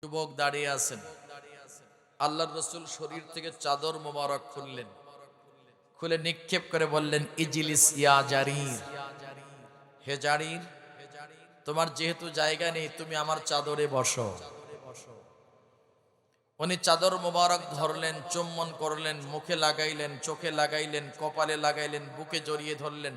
যুবক দাঁড়িয়ে আছেন, আল্লাহর রাসূল শরীর থেকে চাদর মোবারক খুললেন, খুলে নিক্ষেপ করে বললেন, ইজলিস ইয়া জারির, হে জারির, তোমার যেহেতু জায়গা নেই তুমি আমার চাদরে বসো। উনি চাদর মোবারক ধরলেন, চুম্বন করলেন, মুখে লাগাইলেন, চোখে লাগাইলেন, কপালে লাগাইলেন, বুকে জড়িয়ে ধরলেন।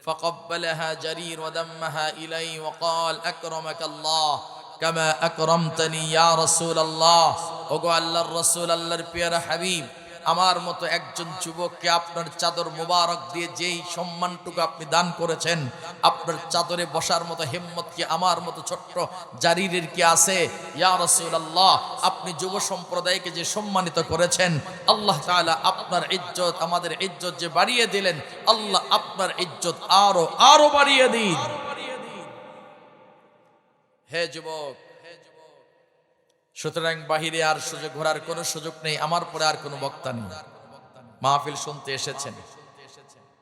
فقبلها جرير ودمها إليه وقال أكرمك الله كما أكرمتني يا رسول الله। ওগো আল্লাহর রাসূল, আল্লাহর প্রিয় হাবিব, আমার মতো একজন যুবককে আপনার চাদর মোবারক দিয়ে যেই সম্মানটুকু আপনি দান করেছেন, আপনার চাদরে বসার মতো হিম্মত কি আমার মতো ছোট্ট জারিরের কি আছে? ইয়া রাসূলুল্লাহ, আপনি যুব সম্প্রদায়কে যে সম্মানিত করেছেন, আল্লাহ তাআলা আপনার ইজ্জত, আমাদের ইজ্জত যে বাড়িয়ে দিলেন, আল্লাহ আপনার ইজ্জত আরো আরো বাড়িয়ে দিন। হে যুবক, সুতরাং বাহিরে আর সুযোগ ঘোরার কোনো সুযোগ নেই, আমার পরে আর কোনো বক্তা নেই। মাহফিল শুনতে এসেছেন,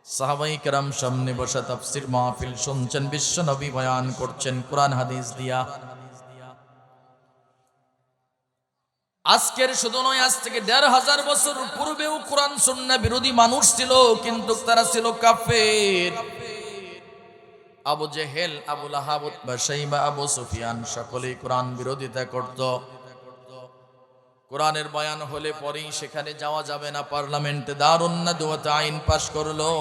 সাহাবাই কেরাম সামনে বসে তাফসীর মাহফিল শুনছেন, বিশ্ব নবী বয়ান করছেন কোরআন হাদিস দিয়া। আজকের শুধু নয়, আজ থেকে ১৫০০ বছর পূর্বেও কোরআন সুন্নাহ বিরোধী মানুষ ছিল, কিন্তু তারা ছিল কাফের। আবু জেহেল, আবু লাহাব, উতবা, শাইবা, আবু সুফিয়ান সকলেই কোরআন বিরোধিতা করত। কোরআনের বয়ান হলে পরেই সেখানে যাওয়া যাবে না। পার্লামেন্টে দারুন নাদওয়াতে আইন পাশ করলো,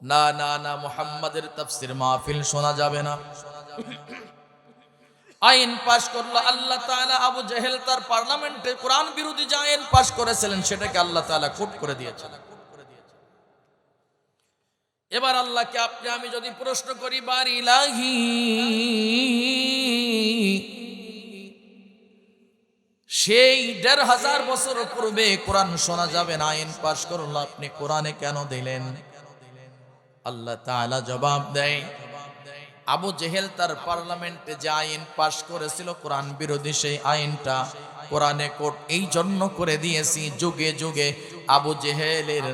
না না না, মুহাম্মাদের তাফসীর মাহফিল শোনা যাবে না। আইন পাশ করলো আল্লাহ তাআলা। আবু জেহেল তার পার্লামেন্টে কোরআন বিরোধী যে আইন পাশ করেছিলেন, সেটাকে আল্লাহ তাআলা কোট করে দিয়েছেন। এবার আল্লাহকে আপনি আমি যদি প্রশ্ন করি, বার ইলাহি, সেই ১৫০০ বছর পূর্বে কোরআন শোনা যাবে না, আইন পাশ করলো, আপনি কোরআনে কেন দিলেন? আল্লাহ তাআলা জবাব দেয়, আবু জেহেল তার পার্লামেন্টে যে আইন পাশ করেছিল কোরআন বিরোধী, সেই আইনটা কোরআনে কোট এই জন্য করে দিয়েছি, যুগে যুগে আবু জেহেলের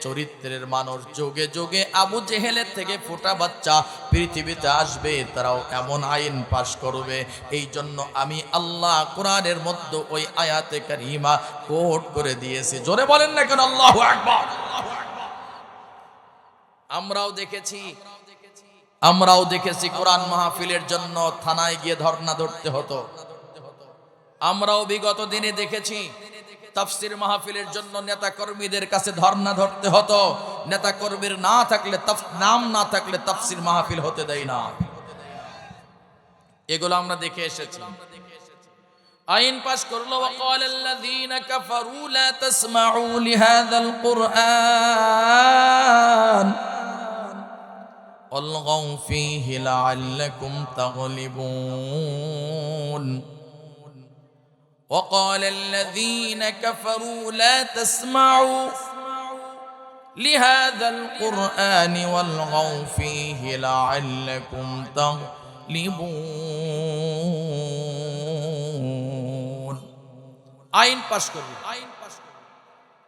চরিত্রের মানুষ, যুগে যুগে আবু জেহেলের থেকে ফোটা বাচ্চা পৃথিবীতে আসবে, তারাও এমন আইন পাশ করবে। এই জন্য আমি আল্লাহ কোরআনের মধ্যে ওই আয়াতে কারিমা কোট করে দিয়েছি। জোরে বলেন না কেন আল্লাহু আকবার। আমরাও দেখেছি কোরআন মাহফিলের জন্য থানায় গিয়ে ধর্ণা ধরতে হতো। আমরাও বিগত দিনে দেখেছি তাফসীর মাহফিলের জন্য নেতা কর্মীদের কাছে ধর্ণা ধরতে হতো। নেতা কর্মীর না থাকলে, নাম না থাকলে তাফসীর মাহফিল হতে দেয় না। এগুলো আমরা দেখে এসেছি। আইন পাশ করলো, ওয়াকাল আল্লাযীনা কাফারু লা তাসমাউ লিহাযাল কুরআন ওয়ালগাউ ফীহি লাআল্লাকুম তাগলিবুন। وقال الذين كفروا لا تسمعوا لهذا القرآن والغوا فيه لعلكم تغلبون। আইন পাশ করবে,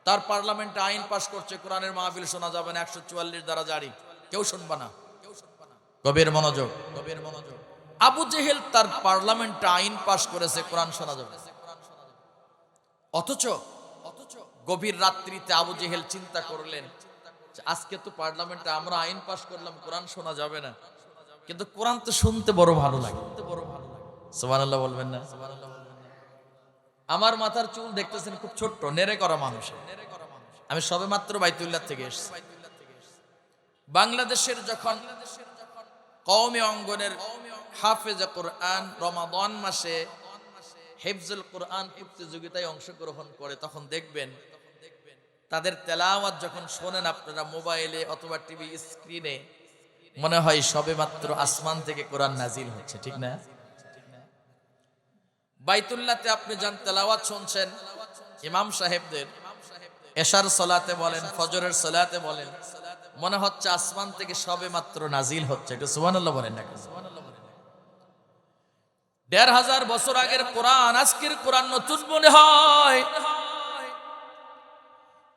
তার পার্লামেন্টে আইন পাশ করছে, কোরআনের মাহফিল শোনা যাবে না, ১৪৪ দ্বারা জারি, কেউ শুনবে না। গভীর মনোযোগ, গভীর মনোযোগ। আবু জেহেল তার পার্লামেন্টে আইন পাশ করেছে, কোরআন শোনা যাবে। অথচ গভীর রাত্রিতে আবু জেহেল চিন্তা করলেন, আজকে তো পার্লামেন্টে আমরা আইন পাশ করলাম, কোরআন শোনা যাবে না, কিন্তু কোরআন তো শুনতে বড় ভালো লাগে। সুবহানাল্লাহ বলবেন না? আমার মাথার চুল দেখতেছেন খুব ছোট্ট, নেড়ে করা মানুষ। আমি সবেমাত্র বাইতুল্লাহ থেকে এসেছি। বাংলাদেশের যখন কওমি অঙ্গনের হাফেজে কোরআন রমাদান মাসে হিফজুল কোরআন প্রতিযোগিতায় অংশগ্রহণ করে, তখন দেখবেন তাদের তেলাওয়াত যখন শোনেন আপনারা মোবাইলে অথবা টিভি স্ক্রিনে, মনে হয় সবেমাত্র আসমান থেকে কোরআন নাজিল হচ্ছে, ঠিক না? বাইতুল্লাহতে আপনি যান, তেলাওয়াত শুনছেন, ইমাম সাহেবদের এশার সালাতে বলেন, ফজরের সালাতে বলেন, মনে হচ্ছে আসমান থেকে সবেমাত্র নাজিল হচ্ছে। একটু সুবহানাল্লাহ বলেন না? ১৫০০ বছর আগের কোরআন, আজকের কোরআন নতুন মনে হয়,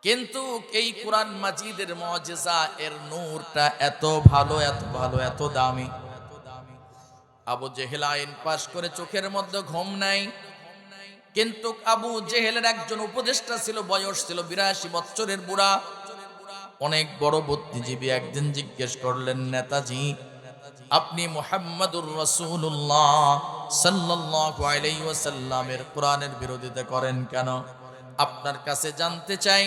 কিন্তু এই কোরআন মাজিদের মুজিজা, এর নূরটা এত ভালো, এত ভালো, এত দামি। আবু জেহেল আইন পাশ করে চোখের মধ্যে ঘুম নাই, কিন্তু আবু জেহেলের একজন উপদেষ্টা ছিল, বয়স ছিল 82 বছরের বুড়া, অনেক বড় বুদ্ধিজীবী। একদিন জিজ্ঞেস করলেন, নেতাজি আপনি মুহাম্মাদুর রাসূলুল্লাহ সাল্লাল্লাহু আলাইহি ওয়াসাল্লামের কোরআনের বিরোধিতা করেন কেন? আপনার কাছে জানতে চাই,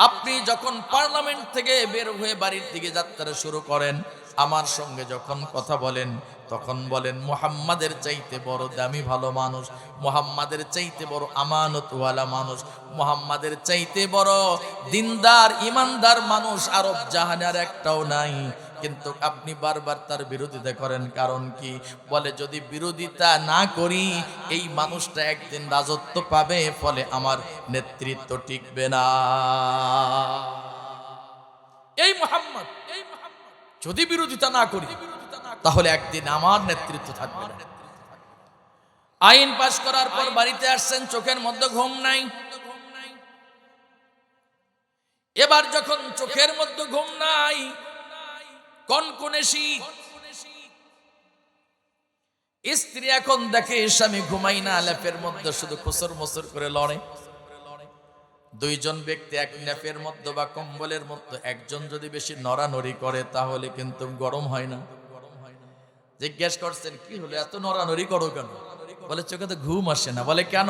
আপনি যখন পার্লামেন্ট থেকে বের হয়ে বাড়ির দিকে যাত্রা শুরু করেন, আমার সঙ্গে যখন কথা বলেন, তখন বলেন মুহাম্মাদের চাইতে বড় দামি ভালো মানুষ, মুহাম্মাদের চাইতে বড় আমানতওয়ালা মানুষ, মুহাম্মাদের চাইতে বড় দিনদার ইমানদার মানুষ আরব জাহানে আর একটাও নাই। কিন্তু আপনি বারবার তার বিরোধিতা করেন, কারণ কি? বলে যদি বিরোধিতা না করি এই মানুষটা একদিন রাজত্ব পাবে, ফলে আমার নেতৃত্ব টিকবে না। এই মুহাম্মদ যদি বিরোধিতা না করি তাহলে একদিন আমার নেতৃত্ব থাকবে না। আইন পাশ করার পর বাড়িতে আসছেন, চোখের মধ্যে ঘুম নাই। এবার যখন চোখের মধ্যে ঘুম নাই, কনকনে শীত, স্ত্রী এখন দেখে স্বামী ঘুমাই না, লেপের মধ্যে শুধু খুসর মুসর করে লড়ে। দুইজন ব্যক্তি এক লেপের মধ্যে বা কম্বলের মধ্যে একজন যদি বেশি নড়ানড়ি করে তাহলে কিন্তু গরম হয় না। জিজ্ঞেস করছেন, কি হলো এত নড়ানড়ি করো কেন? বলে চোখে তো ঘুম আসে না। বলে কেন?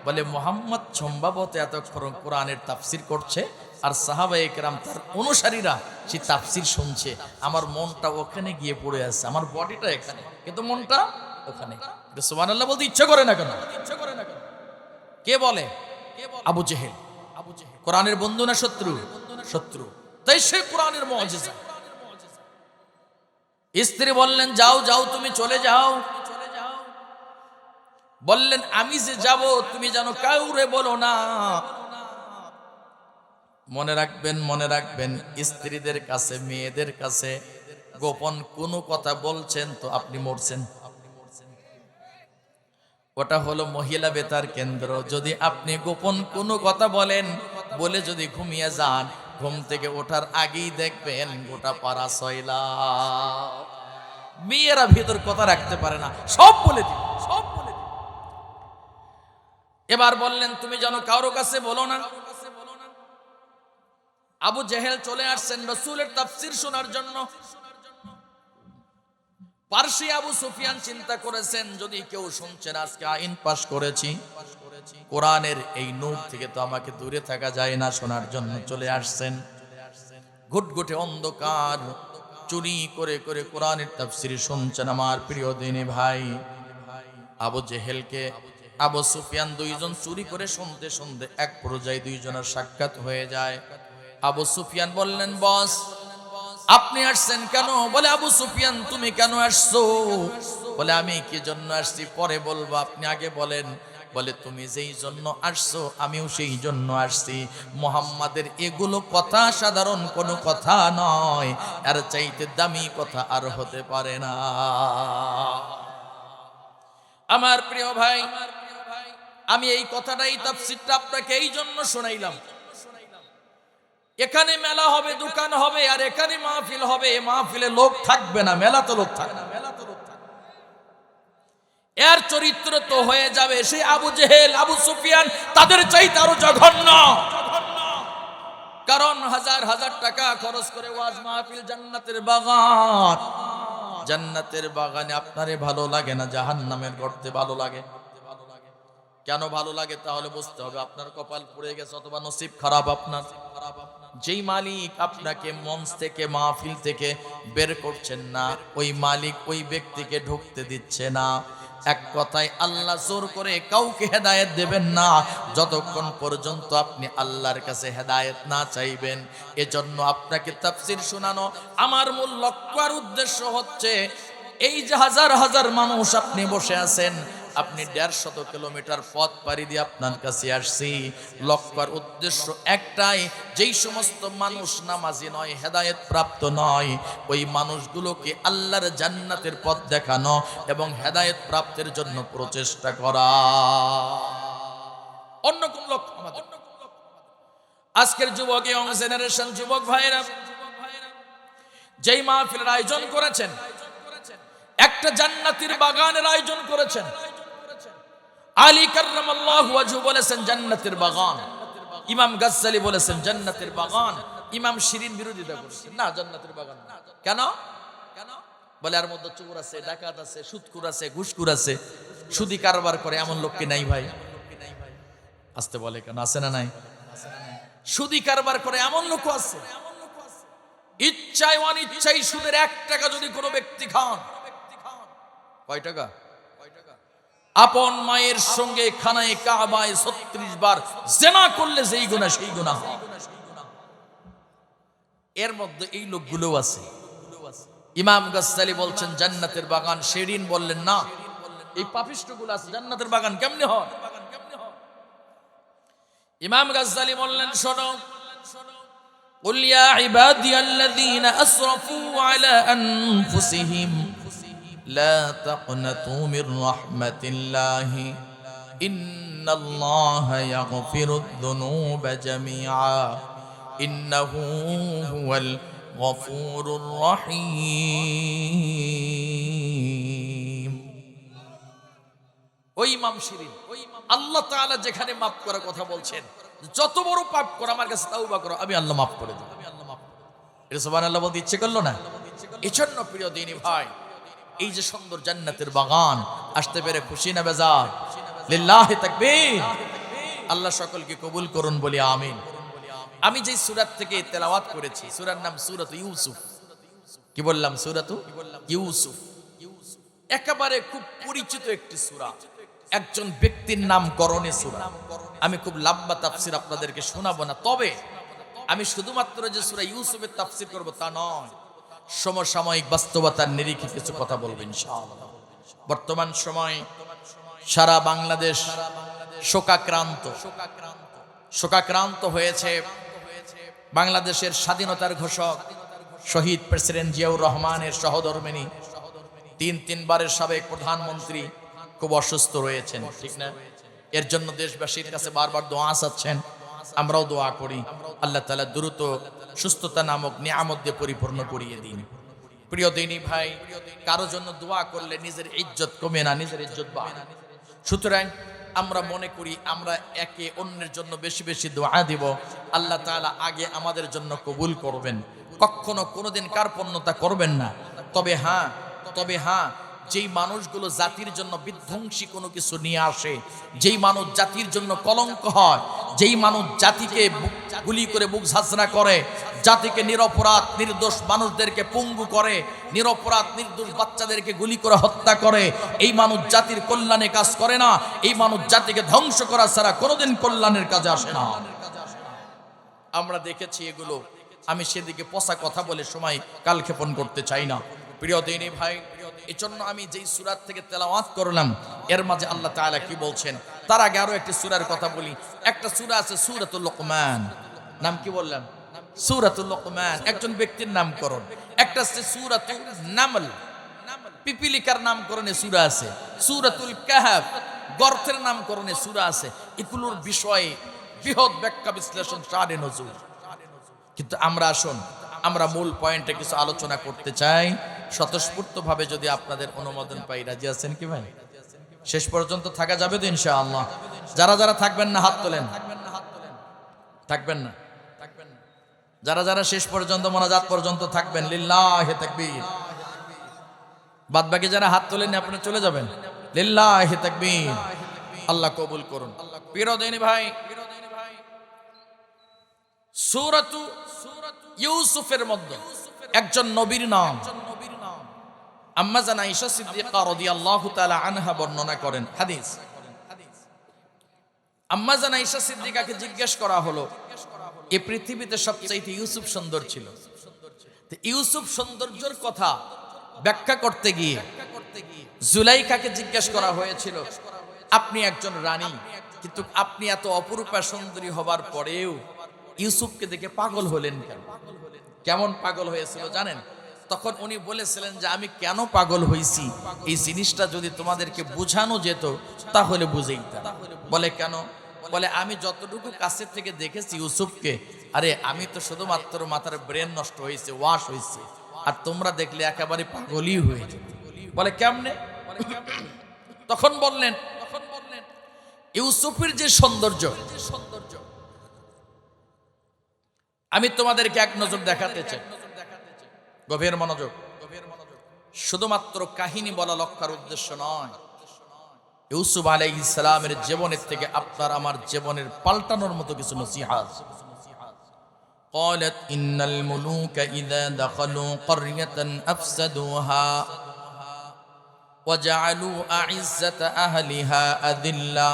বলে মুহাম্মদ সম্ভবত এতক্ষণ কোরআনের তাফসির করছে আর সাহাবায়ে কেরাম তার অনুসারীরা সেই তাফসির শুনছে, আমার মনটা ওখানে গিয়ে পড়ে আছে, আমার বডিটা এখানে কিন্তু মনটা ওখানে। সুবহানাল্লাহ বলতে ইচ্ছা করে না কেন? কে বলে? আবু জেহেল। কোরআনের বন্ধু না শত্রু? শত্রু। তাই সে কোরআনের মুআজিজা। স্ত্রী বললেন, যাও যাও তুমি চলে যাও। বললেন, আমি যে যাব তুমি যেন কাউরে বলো না। মনে রাখবেন, মনে রাখবেন, স্ত্রীদের কাছে মেয়েদের কাছে গোপন কোনো কথা বলছেন তো আপনি মরছেন। ওটা হলো মহিলা বেতার কেন্দ্র। যদি আপনি গোপন কোনো কথা বলেন, বলে যদি ঘুমিয়ে যান, ঘুম থেকে ওঠার আগেই দেখবেন গোটা পাড়া সয়লা। মেয়েরা ভিতর কথা রাখতে পারে না, সব বলে দিবে, সব বলে দিবে। এবার বললেন, তুমি যেন কারো কাছে বলো না। আবু জেহেল চলে আসছেন রাসূলের তাফসীর শোনার জন্য। পারসি আবু সুফিয়ান চিন্তা করেছেন, যদি কেউ শুনছেন আজকে আইন পাশ করেছি, কোরআনের এই নূর থেকে তো আমাকে দূরে থাকা যায় না, শোনার জন্য চলে আসছেন। ঘুটঘুটে অন্ধকার, চুরি করে করে কোরআনের তাফসীর শুনছেন আমার প্রিয় দিনী ভাই। আবু জেহেলকে আবু সুফিয়ান দুইজন চুরি করে শুনতে শুনতে এক পর্যায়ে দুইজনের সাক্ষাৎ হয়ে যায়। আবু সুফিয়ান বললেন, বস আপনি আসছেন কেন? বলে, আবু সুফিয়ান তুমি কেন আসছো? বলে, আমি কি জন্য আসছি পরে বলবো, আপনি আগে বলেন। বলে, তুমি যেই জন্য আসছো আমিও সেই জন্য আসছি। মুহাম্মাদের এগুলো কথা সাধারণ কোনো কথা নয়, এর চাইতে দামি কথা আর হতে পারে না। আমার প্রিয় ভাই, আমি এই কথাটাই তাফসীরটা আপনাকে এই জন্য শোনাইলাম। এখানে মেলা হবে, দোকান হবে, আর এখানে মাহফিল হবে। মাহফিলে লোক থাকবে না, মেলা তো লোক থাকবে না। এর চরিত্র তো হয়ে যাবে সেই আবু জেহেল, আবু সুফিয়ান, তাদের চাইতে আরো জঘন্য। কারণ হাজার হাজার টাকা খরচ করে ওয়াজ মাহফিল, জান্নাতের বাগান। জান্নাতের বাগানে আপনারে ভালো লাগে না, জাহান্নামের গর্তে ভালো লাগে। কেন ভালো লাগে তাহলে বুঝতে হবে, আপনার কপাল পুড়ে গেছে অথবা নসিব খারাপ আপনার। যেই মালিক আপনাকে মঞ্চ থেকে মাহফিল থেকে বের করছেন না, ওই মালিক ওই ব্যক্তিকে ঢুকতে দিচ্ছে না। এক কথায় আল্লাহ জোর করে কাউকে হেদায়েত দেবেন না যতক্ষণ পর্যন্ত আপনি আল্লাহর কাছে হেদায়েত না চাইবেন। এজন্য আপনাকে তাফসীর শোনানো আমার মূল লক্ষ্য আর উদ্দেশ্য হচ্ছে, এই যে হাজার হাজার মানুষ আপনি বসে আছেন, আপনি 150 কিলোমিটার পথ পাড়ি দিয়ে আপনার কাছে আসছি। লক্ষ্যর উদ্দেশ্য একটাই, যেই সমস্ত মানুষ নামাজি নয়, হেদায়েত প্রাপ্ত নয়, ওই মানুষগুলোকে আল্লাহর জান্নাতের পথ দেখানো এবং হেদায়েত প্রাপ্তের জন্য প্রচেষ্টা করা। অন্য কোন লক্ষ্য আমাদের। আজকের যুবক, ইয়ং জেনারেশন যুবক ভাইরা যেই মাহফিলের আয়োজন করেছেন, একটা জান্নাতের বাগানের আয়োজন করেছেন। আলী কাররামাল্লাহু ওয়াজহু বলেছেন জান্নাতের বাগান, ইমাম গাজ্জালী বলেছেন জান্নাতের বাগান, ইমাম শিরিন বিরোধিতা করেছেন না জান্নাতের বাগান না। কেন? বলে এর মধ্যে চোর আছে, ডাকাত আছে, সুদখোর আছে, ঘুষখোর আছে, সুদি কারবার করে এমন লোক কি নাই ভাই? আসতে বলে কেন? আছে না নাই? সুদি কারবার করে এমন লোক আছে। ইচ্ছায় অনিচ্ছায় সুদের 1 টাকা যদি কোনো ব্যক্তি খান, কয় টাকা? আপন মায়ের সঙ্গে খানায় কাবায় 36 বার জিনা করলে যেই গুনাহ সেই গুনাহ। এর মধ্যে এই লোকগুলো আছে। ইমাম গাজ্জালী বলছেন জান্নাতের বাগান, শিরিন বললেন না, এই পাপিষ্ঠগুলো আছে জান্নাতের বাগান কেমনে হয়? ইমাম গাজ্জালী বললেন শোনো, কুল ইয়া ইবাদিয়াল্লাযীনা আসরাফু আলা আনফুসিহিম লা তাকনাতু মির রাহমাতিল্লাহি ইন্নাল্লাহা ইয়াগফিরুদ যুনুবা জামিআ ইন্নাহু হুয়াল গফুরুর রহিম। ওই ইমাম শিরিন, আল্লাহ তাআলা যেখানে মাফ করার কথা বলছেন, যত বড় পাপ করো আমার কাছে তাওবা করো, আমি আল্লাহ মাফ করে দেব। এটা সুবহানাল্লাহ বলতে ইচ্ছে করলো না? এজন্য প্রিয় দিনী ভাই, এই যে সুন্দর জান্নাতের বাগান আসতে পেরে খুশি না বেজার? লিল্লাহি তাকবীর। আল্লাহ সকলকে কবুল করুন বলি আমিন। আমি যে সূরা থেকে তেলাওয়াত করেছি, সূরার নাম সূরাত ইউসুফ। কি বললাম? সূরাত ইউসুফ। একেবারে খুব পরিচিত একটি সূরা, একজন ব্যক্তির নামকরণে সূরা। আমি খুব লম্বা তাফসীর আপনাদেরকে শোনাবো না, তবে আমি শুধুমাত্র যে সূরা ইউসুফের তাফসীর করব তা নয়, সমসাময়িক বাস্তবতার নিরিখে কিছু কথা বলবো ইনশাআল্লাহ। বর্তমান সময় সারা বাংলাদেশ শোকাক্রান্ত হয়েছে। বাংলাদেশের স্বাধীনতার ঘোষক শহীদ প্রেসিডেন্ট জিয়াউর রহমানের সহধর্মিণী, 3 বারের সাবেক প্রধানমন্ত্রী খুব অসুস্থ রয়েছেন, ঠিক না? এর জন্য দেশবাসীর কাছে বারবার দোয়া চাচ্ছেন, আমরাও দোয়া করি আল্লাহ তাআলা দ্রুত সুস্থতা নামক নিয়ামত দিয়ে পরিপূর্ণ করিয়ে দিন। প্রিয় দিনী ভাই, কারো জন্য দোয়া করলে নিজের ইজ্জত কমে না, নিজের ইজ্জত বাড়ে। সুতরাং আমরা মনে করি আমরা একে অন্যের জন্য বেশি বেশি দোয়া দিব, আল্লাহ তাআলা আগে আমাদের জন্য কবুল করবেন। কখনো কোনোদিন কার্পণ্যতা করবেন না। তবে হ্যাঁ, যেই মানুষগুলো জাতির জন্য বিধ্বংসী কোনো কিছু নিয়ে আসে, যেই মানুষ জাতির জন্য কলঙ্ক হয়, যেই মানুষ জাতিকে গুলি করে বুক ঝাঁঝরা করে, জাতিকে নিরপরাধ নির্দোষ মানুষদেরকে পঙ্গু করে, নিরপরাধ নির্দোষ বাচ্চাদেরকে গুলি করে হত্যা করে, এই মানুষ জাতির কল্যাণে কাজ করে না। এই মানুষ জাতিকে ধ্বংস করা ছাড়া কোনোদিন কল্যাণের কাজে আসে না। আমরা দেখেছি এগুলো। আমি সেদিকে পচা কথা বলে সময় কালক্ষেপণ করতে চাই না। প্রিয় দিনী ভাই, এজন্য আমি যেই সূরা থেকে তেলাওয়াত করলাম, এর মাঝে আল্লাহ তাআলা কি বলছেন তার আগে আরো একটি সূরার কথা বলি। একটা সূরা আছে সূরাতুল লুকমান, নাম কি বললাম? সূরাতুল লুকমান, একজন ব্যক্তির নামকরণ। একটা আছে সূরাতুল নামল, পিপিলিকার নামকরণে সূরা আছে। সূরাতুল কাহফ, গর্তের নামকরণে সূরা আছে। এগুলোর বিষয়ে বৃহৎ ব্যাখ্যা বিশ্লেষণ শানে নজুল। কিন্তু আমরা মূল পয়েন্টে কিছু আলোচনা করতে চাই স্বতঃস্ফূর্তভাবে, যদি আপনাদের অনুমোদন পাই। রাজি আছেন কি ভাই? শেষ পর্যন্ত থাকা যাবে তো ইনশাআল্লাহ? যারা থাকবেন না হাত তোলেন। থাকবেন না? যারা শেষ পর্যন্ত মোনাজাত পর্যন্ত থাকবেন, লিল্লাহি তাকবীর। বাদ বাকি যারা হাত তোলেন আপনি চলে যাবেন। লিল্লাহি তাকবীর। আল্লাহ কবুল করুন। প্রিয় দিনী ভাই, সূরাতু ইউসুফের মধ্যে একজন নবীর নাম আম্মা জান আয়েশা সিদ্দিকা রাদিয়াল্লাহু তাআলা আনহা বর্ণনা করেন। হাদিস, আম্মা জান আয়েশা সিদ্দিকাকে জিজ্ঞেস করা হলো, এই পৃথিবীতে সবচাইতে ইউসুফ সুন্দর ছিল। তো ইউসুফ সৌন্দর্যের কথা ব্যাখ্যা করতে গিয়ে জুলাইখাকে জিজ্ঞেস করা হয়েছিল, আপনি একজন রানী, কিন্তু আপনি এত অপরূপা সুন্দরী হবার পরেও ইউসুফকে দেখে পাগল হলেন কেন? কেমন পাগল হয়েছিল জানেন? তখন উনি বলেছিলেন যে আমি কেন পাগল হয়েছি এই জিনিসটা যদি তোমাদেরকে বোঝানো যেত তাহলে বুঝেইতাম। বলে কেন? বলে আমি যতটুকু কাছের থেকে দেখেছি ইউসুফকে, আরে আমি তো শুধুমাত্র মাথার ব্রেন নষ্ট হয়েছে, ওয়াশ হয়েছে, আর তোমরা দেখলে একেবারে পাগলই হয়ে যেত। বলে কেমনে? তখন বললেন ইউসুফের যে সৌন্দর্য, আমি তোমাদেরকে এক নজর দেখাতে চাই। গভীর মনোযোগ। শুধুমাত্র কাহিনী বলা লক্ষ্যের উদ্দেশ্য নয়, ইউসুফ আলাইহিস সালামের জীবনের থেকে আপনার আমার জীবনের পাল্টানোর মতো কিছু নসিহত। قالت إن الملوك إذا دخلوا قرية أفسدوها وجعلوا أعزة أهلها أذلة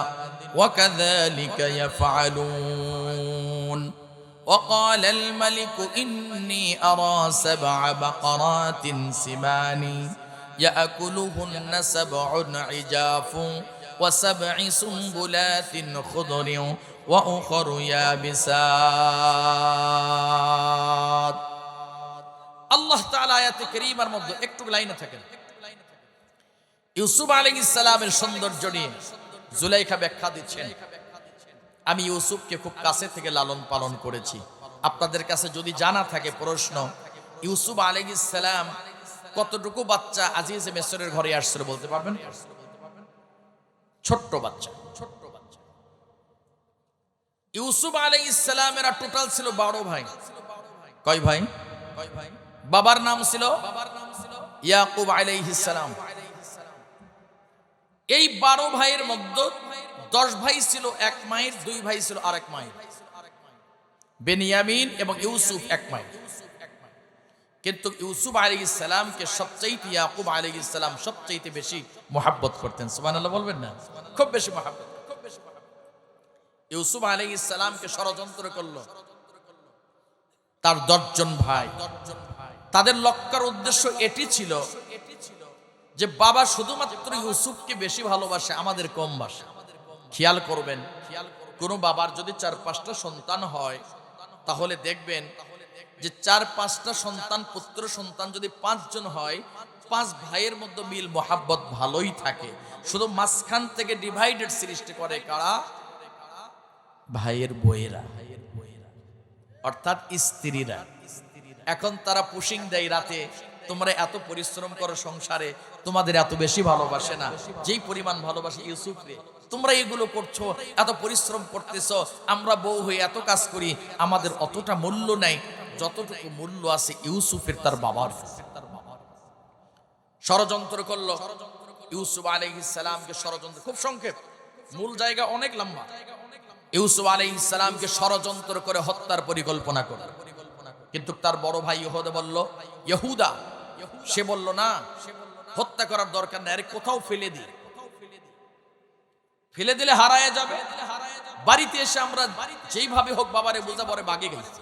وكذلك يفعلون وقال الملك إني أرى 7 بقرات سمان يأكلهن 7 عجاف و7 سنبلات خضر وأخر يابسات। আল্লাহ তাআলা আয়াতে কারীমার মধ্যে একটু লাইনে থাকেন, ইউসুফ আলাইহিস সালামের সৌন্দর্য নিয়ে জুলাইখা ব্যাখ্যা দিচ্ছেন। আমি ইউসুফকে খুব কাছে থেকে লালন পালন করেছি। আপনাদের কাছে যদি জানা থাকে প্রশ্ন, ইউসুফ আলাইহিস সালাম কতটুকু বাচ্চা আজিজ মিসরের ঘরে আসছিল বলতে পারবেন? ছোট্ট বাচ্চা। ইউসুফ আলাইহিস সালামের টোটাল ছিল 12 ভাই। কয় ভাই? বাবার নাম ছিল ইয়াকুব আলাইহিস সালাম। এই 12 ভাইয়ের মধ্যে 10 ভাই ছিল এক মায়ের, 2 ভাই ছিল আরেক মায়ের, বেনিয়ামিন এবং ইউসুফ এক মায়ের। কিন্তু ইউসুফ আলাইহিস সালামকে সবচাইতে ইয়াকুব আলাইহিস সালাম সবচাইতে বেশি মহব্বত করতেন। সুবহানাল্লাহ বলবেন না? খুব বেশি মহব্বত। ইউসুফ আলাইহিস সালামকে ষড়যন্ত্র করলো তার 10 জন ভাই। তাদের লক্ষ্যের উদ্দেশ্য এটি ছিল যে বাবা শুধুমাত্র ইউসুফকে বেশি ভালোবাসে, আমাদের কম বাসে। খেয়াল করবেন, কোন বাবার যদি 4-5টা সন্তান হয় তাহলে দেখবেন যে 4-5টা সন্তান, পুত্র সন্তান যদি 5 জন হয়, 5 ভাইয়ের মধ্যে মিল মোহাব্বত ভালোই থাকে। শুধু মাঝখান থেকে ডিভাইডেড সৃষ্টি করে কারা? ভাইয়ের বউয়েরা, অর্থাৎ স্ত্রীরা। এখন তারা পুশিং দেয় রাতে, তোমরা এত পরিশ্রম করো সংসারে, তোমাদের এত বেশি ভালোবাসে না যেই পরিমাণ ভালোবাসে ইউসুফরে। তোমরা এগুলো করছো, এত পরিশ্রম করতেছো, আমরা বউ হয়ে এত কাজ করি, আমাদের অতটা মূল্য নাই যতটুকু মূল্য আছে ইউসুফের তার বাবার। ষড়যন্ত্র করলো ইউসুফ আলাইহিস সালামকে। ষড়যন্ত্র খুব সংক্ষেপ, মূল জায়গা অনেক লম্বা। ইউসুফ আলাইহিস সালামকে ষড়যন্ত্র করে হত্যার পরিকল্পনা করল। কিন্তু তার বড় ভাই ইহুদা সে বলল না, হত্যা করার দরকার নেই, আরে কোথাও ফেলে দিই, ফেলে দিলে হারায় যাবে। বাড়িতে এসে আমরা যেইভাবে হোক বাবারে বোঝা পরে বাগে গেছি।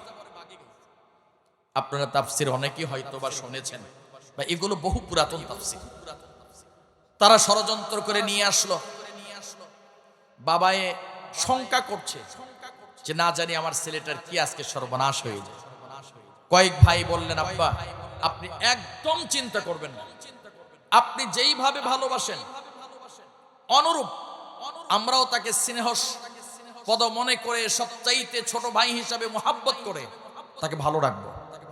আপনারা তাফসির অনেকেই হয়তো বা শুনেছেন, বা এগুলো বহু পুরাতন তাফসির। তারা ষড়যন্ত্র করে নিয়ে আসলো। বাবায়ে শঙ্কা করছে যে না জানি আমার ছেলেটার কি আজকে সর্বনাশ হয়ে যায়। কয়েক ভাই বললেন, আব্বা আপনি একদম চিন্তা করবেন না, আপনি যেইভাবে ভালোবাসেন অনুরূপ আমরাও তাকে স্নেহ পদ মনে করে সবচাইতে ছোট ভাই হিসাবে মোহাব্বত করে তাকে ভালো রাখবো,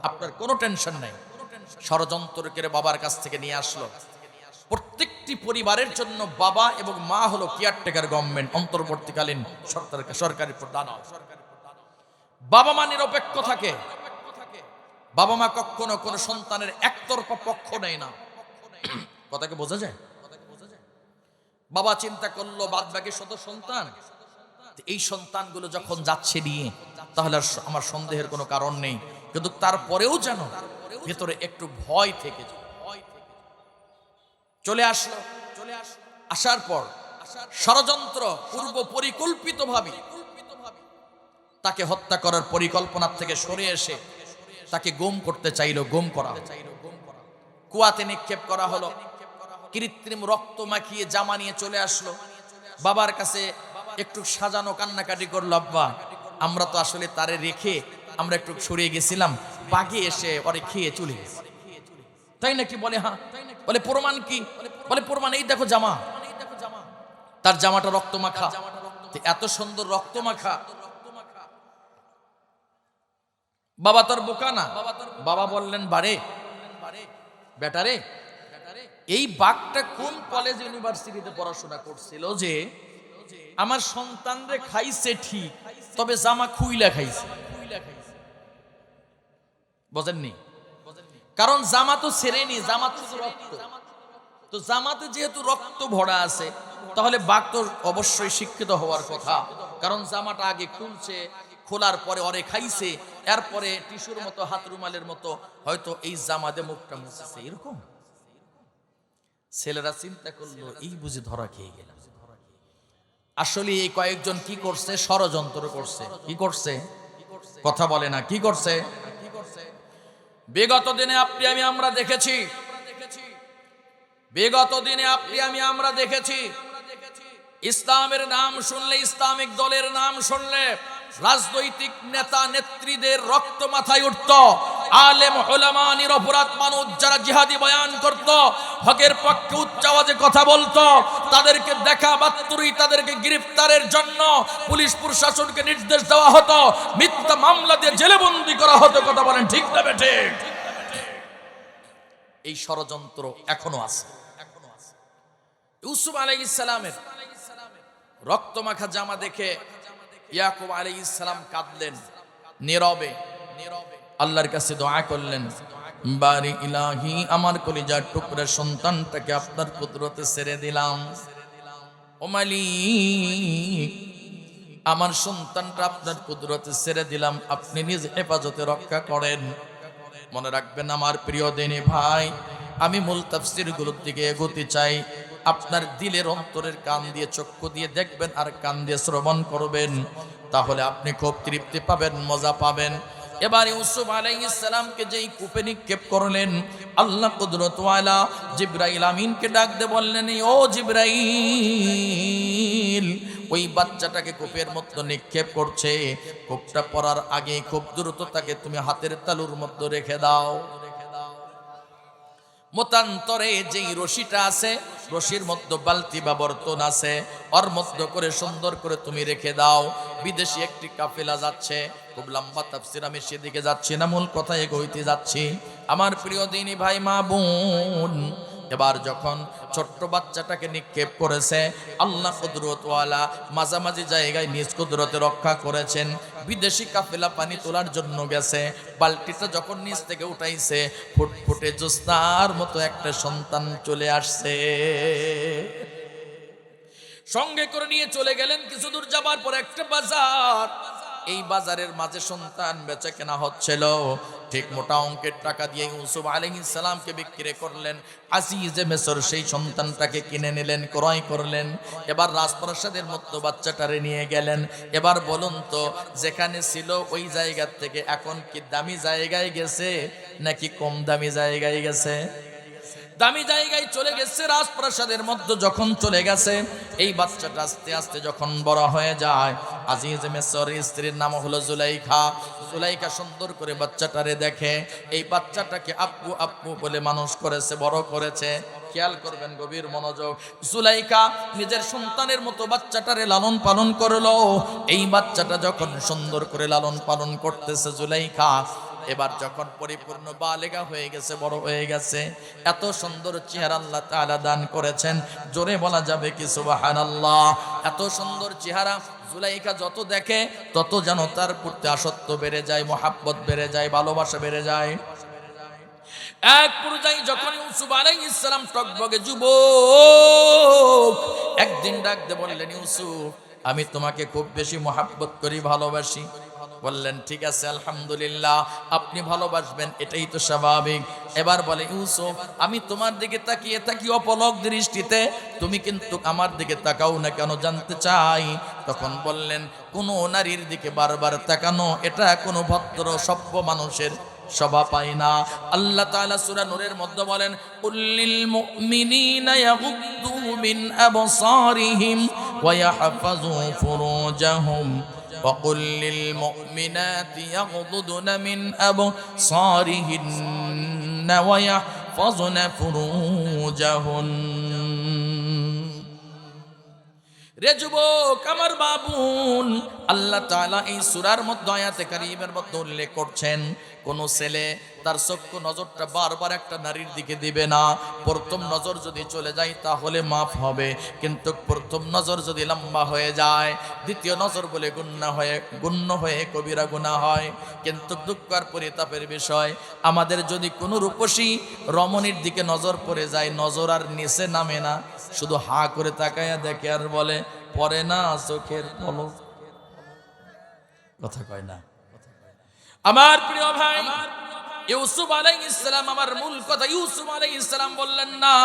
আপনার কোনো টেনশন নাই। ষড়যন্ত্র করে বাবার কাছ থেকে নিয়ে আসলো। প্রত্যেকটি পরিবারের জন্য বাবা এবং মা হলো কেয়ারটেকার গভর্নমেন্ট, অন্তর্বর্তীকালীন সরকারি প্রধান। বাবা মা নিরপেক্ষ থাকে। বাবা মা কখনো কোন সন্তানের একতরফা পক্ষ নেয় না। কথাকে বোঝা যায়? বাবা চিন্তা করলো বাদ বাকি শত সন্তান, এই সন্তানগুলো যখন যাচ্ছে নিয়ে তাহলে আমার সন্দেহের কোনো কারণ নেই, কিন্তু তারপরেও যেন ভেতরে একটু ভয় থেকে যায়। চলে আসলো। আসার পর ষড়যন্ত্র পূর্ব পরিকল্পিতভাবে তাকে হত্যা করার পরিকল্পনা থেকে সরে এসে তাকে গুম করতে চাইলো। গুম করা, কুয়াতে নিক্ষেপ করা হলো। কৃত্রিম রক্ত মাখিয়ে জামা নিয়ে চলে আসলো বাবার কাছে। একটু সাজানো কান্নাকাটি করলো, আব্বা আমরা তো আসলে তারে রেখে আমরা একটু সরিয়ে গেছিলাম, বাঘে এসে ওরে খেয়ে চলে গেছে। তাই নাকি? বলে হ্যাঁ। বলে প্রমাণ কি? বলে প্রমাণ এই দেখো জামা, তার জামাটা রক্ত মাখা। এত সুন্দর রক্ত মাখা। বাবা তার বোকা না, বাবা বললেন বারে বেটারে এই বাঘটা কোন কলেজ ইউনিভার্সিটিতে পড়াশোনা করছিল যে আমার সন্তানরে খাইছে ঠিক, তবে জামা খুইলা খাইছে? বোঝেননি? কারণ জামা তো ছেড়েনি, জামা তো রক্ত। তো জামাতে যেহেতু রক্ত ভরা আছে, তাহলে বাঘ তো অবশ্যই শিক্ষিত হওয়ার কথা। কারণ জামাটা আগে খুলছে, খোলার পরে অরে খাইছে, এরপরে টিস্যুর মতো হাত রুমালের মতো হয়তো এই জামাতে মুখটা মুছেছে। এরকম ছেলেরা চিন্তা করলো, এই বুঝি ধরা খেয়ে গেল। আসলে এই কয়েকজন কি করছে? ষড়যন্ত্র করছে। কি করছে? কথা বলে না, কি করছে? বিগত দিনে আমরা দেখেছি, বিগত দিনে আমরা দেখেছি, ইসলামের নাম শুনলে, ইসলামিক দলের নাম শুনলে রাজনৈতিক নেতা নেত্রীদের রক্ত মাথায় উঠত। আলেম উলামা, নিরপরাধ মানুষ যারা জিহাদি বয়ান করত, হকের পক্ষে উচ্চ আওয়াজে কথা বলতো, তাদেরকে দেখা মাত্রই তাদেরকে গ্রেফতারের জন্য পুলিশ প্রশাসনকে নির্দেশ দেওয়া হতো, মিথ্যা মামলা দিয়ে জেলে বন্দী করা হতো। কথা বলেন ঠিক না বেঠিক? এই ষড়যন্ত্র এখনো আছে। ইউসুফ আলাইহিস সালামের রক্তমাখা জামা দেখে ইয়াকুব আলাইহিস সালাম কাঁদলেন নীরবে, আল্লাহর কাছে দোয়া করলেন, বারি ইলাহি, আমার কলিজার টুকরা সন্তানটাকে আপনার কুদরতে ছেড়ে দিলাম। ও মালিক, আমার সন্তানটা আপনার কুদরতে ছেড়ে দিলাম, আপনি নিজ হেফাজতে রক্ষা করেন। মনে রাখবেন আমার প্রিয় দিনী ভাই, আমি মূল তাফসীরগুলোর দিকে এগোতে চাই। আপনার দিলের অন্তরের কান দিয়ে, চক্ষু দিয়ে দেখবেন আর কান দিয়ে শ্রবণ করবেন, তাহলে আপনি খুব তৃপ্তি পাবেন, মজা পাবেন। এবার ইউসুফ আলাইহিস সালামকে যেই কূপে নিক্ষেপ করলেন, আল্লাহ কুদরতওয়ালা জিবরাইল আমিনকে ডাক দিয়ে বললেন, ও জিবরাইল, ওই বাচ্চাটাকে কূপের মধ্যে নিক্ষেপ করছে, কূপটা পড়ার আগে খুব দ্রুত তাকে তুমি হাতের তালুর মধ্যে রেখে দাও। মতান্তরে যেই রশিটা আছে, রশির মধ্যে বালতি বা বর্তন আছে, ওর মধ্যে করে সুন্দর করে তুমি রেখে দাও। বিদেশি একটি কাফেলা যাচ্ছে, খুব লম্বা তাফসীর, আমি সেদিকে যাচ্ছি না, মূল কথায় এগোইতে যাচ্ছি। আমার প্রিয় দিনী ভাই মা বোন, এবার যখন ছোট্ট বাচ্চাটাকে নিক্ষেপ করেছে, আল্লাহ কুদরতওয়ালা মাঝামাঝি জায়গায় নিজ কুদরতে রক্ষা করেছেন। বিদেশি কাফেলা পানি তোলার জন্য গেছে, বালতিটা যখন নিচ থেকে উঠাইছে, ফুটফুটে জ্যোৎস্নার মতো একটা সন্তান চলে আসছে। সঙ্গে করে নিয়ে চলে গেলেন। কিছু দূর যাবার পর একটা বাজার, এই বাজারের মাঝে সন্তান বেচা কেনা হচ্ছিল। ঠিক মোটা অঙ্কের টাকা দিয়ে ইউসুফ আলাইহিস সালামকে বিক্রি করলেন। আজিজে মিসর সেই সন্তানটাকে কিনে নিলেন, ক্রয় করলেন। এবার রাজপ্রাসাদের মধ্যে বাচ্চাটারে নিয়ে গেলেন। এবার বলুন তো, যেখানে ছিল ওই জায়গা থেকে এখন কি দামি জায়গায় গেছে নাকি কম দামি জায়গায় গেছে? দামি জায়গায় চলে গেছে। রাজপ্রাসাদের মধ্যে যখন চলে গেছে, এই বাচ্চাটা আস্তে আস্তে যখন বড় হয়ে যায়, আজিজ মিসরের স্ত্রীর নাম হলো জুলাইখা। জুলাইখা সুন্দর করে বাচ্চাটারে দেখে, এই বাচ্চাটাকে আপ্পু আপ্পু বলে মানুষ করেছে, বড় করেছে। খেয়াল করবেন, গভীর মনোযোগ। জুলাইখা নিজের সন্তানের মতো বাচ্চাটারে লালন পালন করলো। এই বাচ্চাটা যখন সুন্দর করে লালন পালন করতেছে জুলাইখা, এবার যখন পরিপূর্ণ বালেগা হয়ে গেছে, বড় হয়ে গেছে, এত সুন্দর চেহারা আল্লাহ তাআলা দান করেছেন, জোরে বলা যাবে কি সুবহানাল্লাহ। এত সুন্দর চেহারা জুলাইখা যত দেখে তত যেন তার প্রতি আসক্ত বেড়ে যায়, মহাব্বত বেড়ে যায়, ভালোবাসা বেড়ে যায়। এক পর্যায়ে যখন ইউসুফ আলাইহিস সালাম টকবগে যুবক, একদিন ডাক দিয়ে বললেন, ইউসুফ, আমি তোমাকে খুব বেশি মহাব্বত করি, ভালোবাসি। বললেন, ঠিক আছে, আলহামদুলিল্লাহ, আপনি ভালোবাসবেন, এটাই তো স্বাভাবিক। এবার বলে, ইউসুফ, আমি তোমার দিকে তাকিয়ে থাকি অপলক দৃষ্টিতে, তুমি কিন্তু আমার দিকে তাকাও না কেন, জানতে চাই। তখন বললেন, কোনো নারীর দিকে বারবার তাকানো এটা কোনো ভদ্র সভ্য মানুষের শোভা পায় না। আল্লাহ তাআলা সূরা নূরের মধ্যে বলেন, কুল্লিল মুমিনিনা ইয়াগুদ্দু মিন আবসারিহিম ওয়া ইয়াহফাযু ফুরুজাহুম وقل للمؤمنات يغضضن من أبصارهن ويحفظن فروجهن। রে যুবক আমার বাবুন, আল্লাহ তাআলা এই সূরার মধ্যে আয়াতে কারীমের মধ্যে উল্লেখ করছেন, কোনো ছেলে তার চক্ষু নজরটা বারবার একটা নারীর দিকে দিবে না। প্রথম নজর যদি চলে যায় তাহলে মাফ হবে, কিন্তু প্রথম নজর যদি লম্বা হয়ে যায় দ্বিতীয় নজর বলে গুণ্য হয়ে কবিরা গুনাহ হয়। কিন্তু দুঃখ আর পরিতাপের বিষয়, আমাদের যদি কোনো রূপসী রমণীর দিকে নজর পড়ে যায়, নজর আর নিচে নামে না, শুধু হা করে তাকায়া দেখে আর বলে পড়ে না চোখের পলক। কথা কয় না। আমার প্রিয় ভাই, ইউসুফ আলাইহিস সালাম, আমার মূল কথা, ইউসুফ আলাইহিস সালাম বললেন না,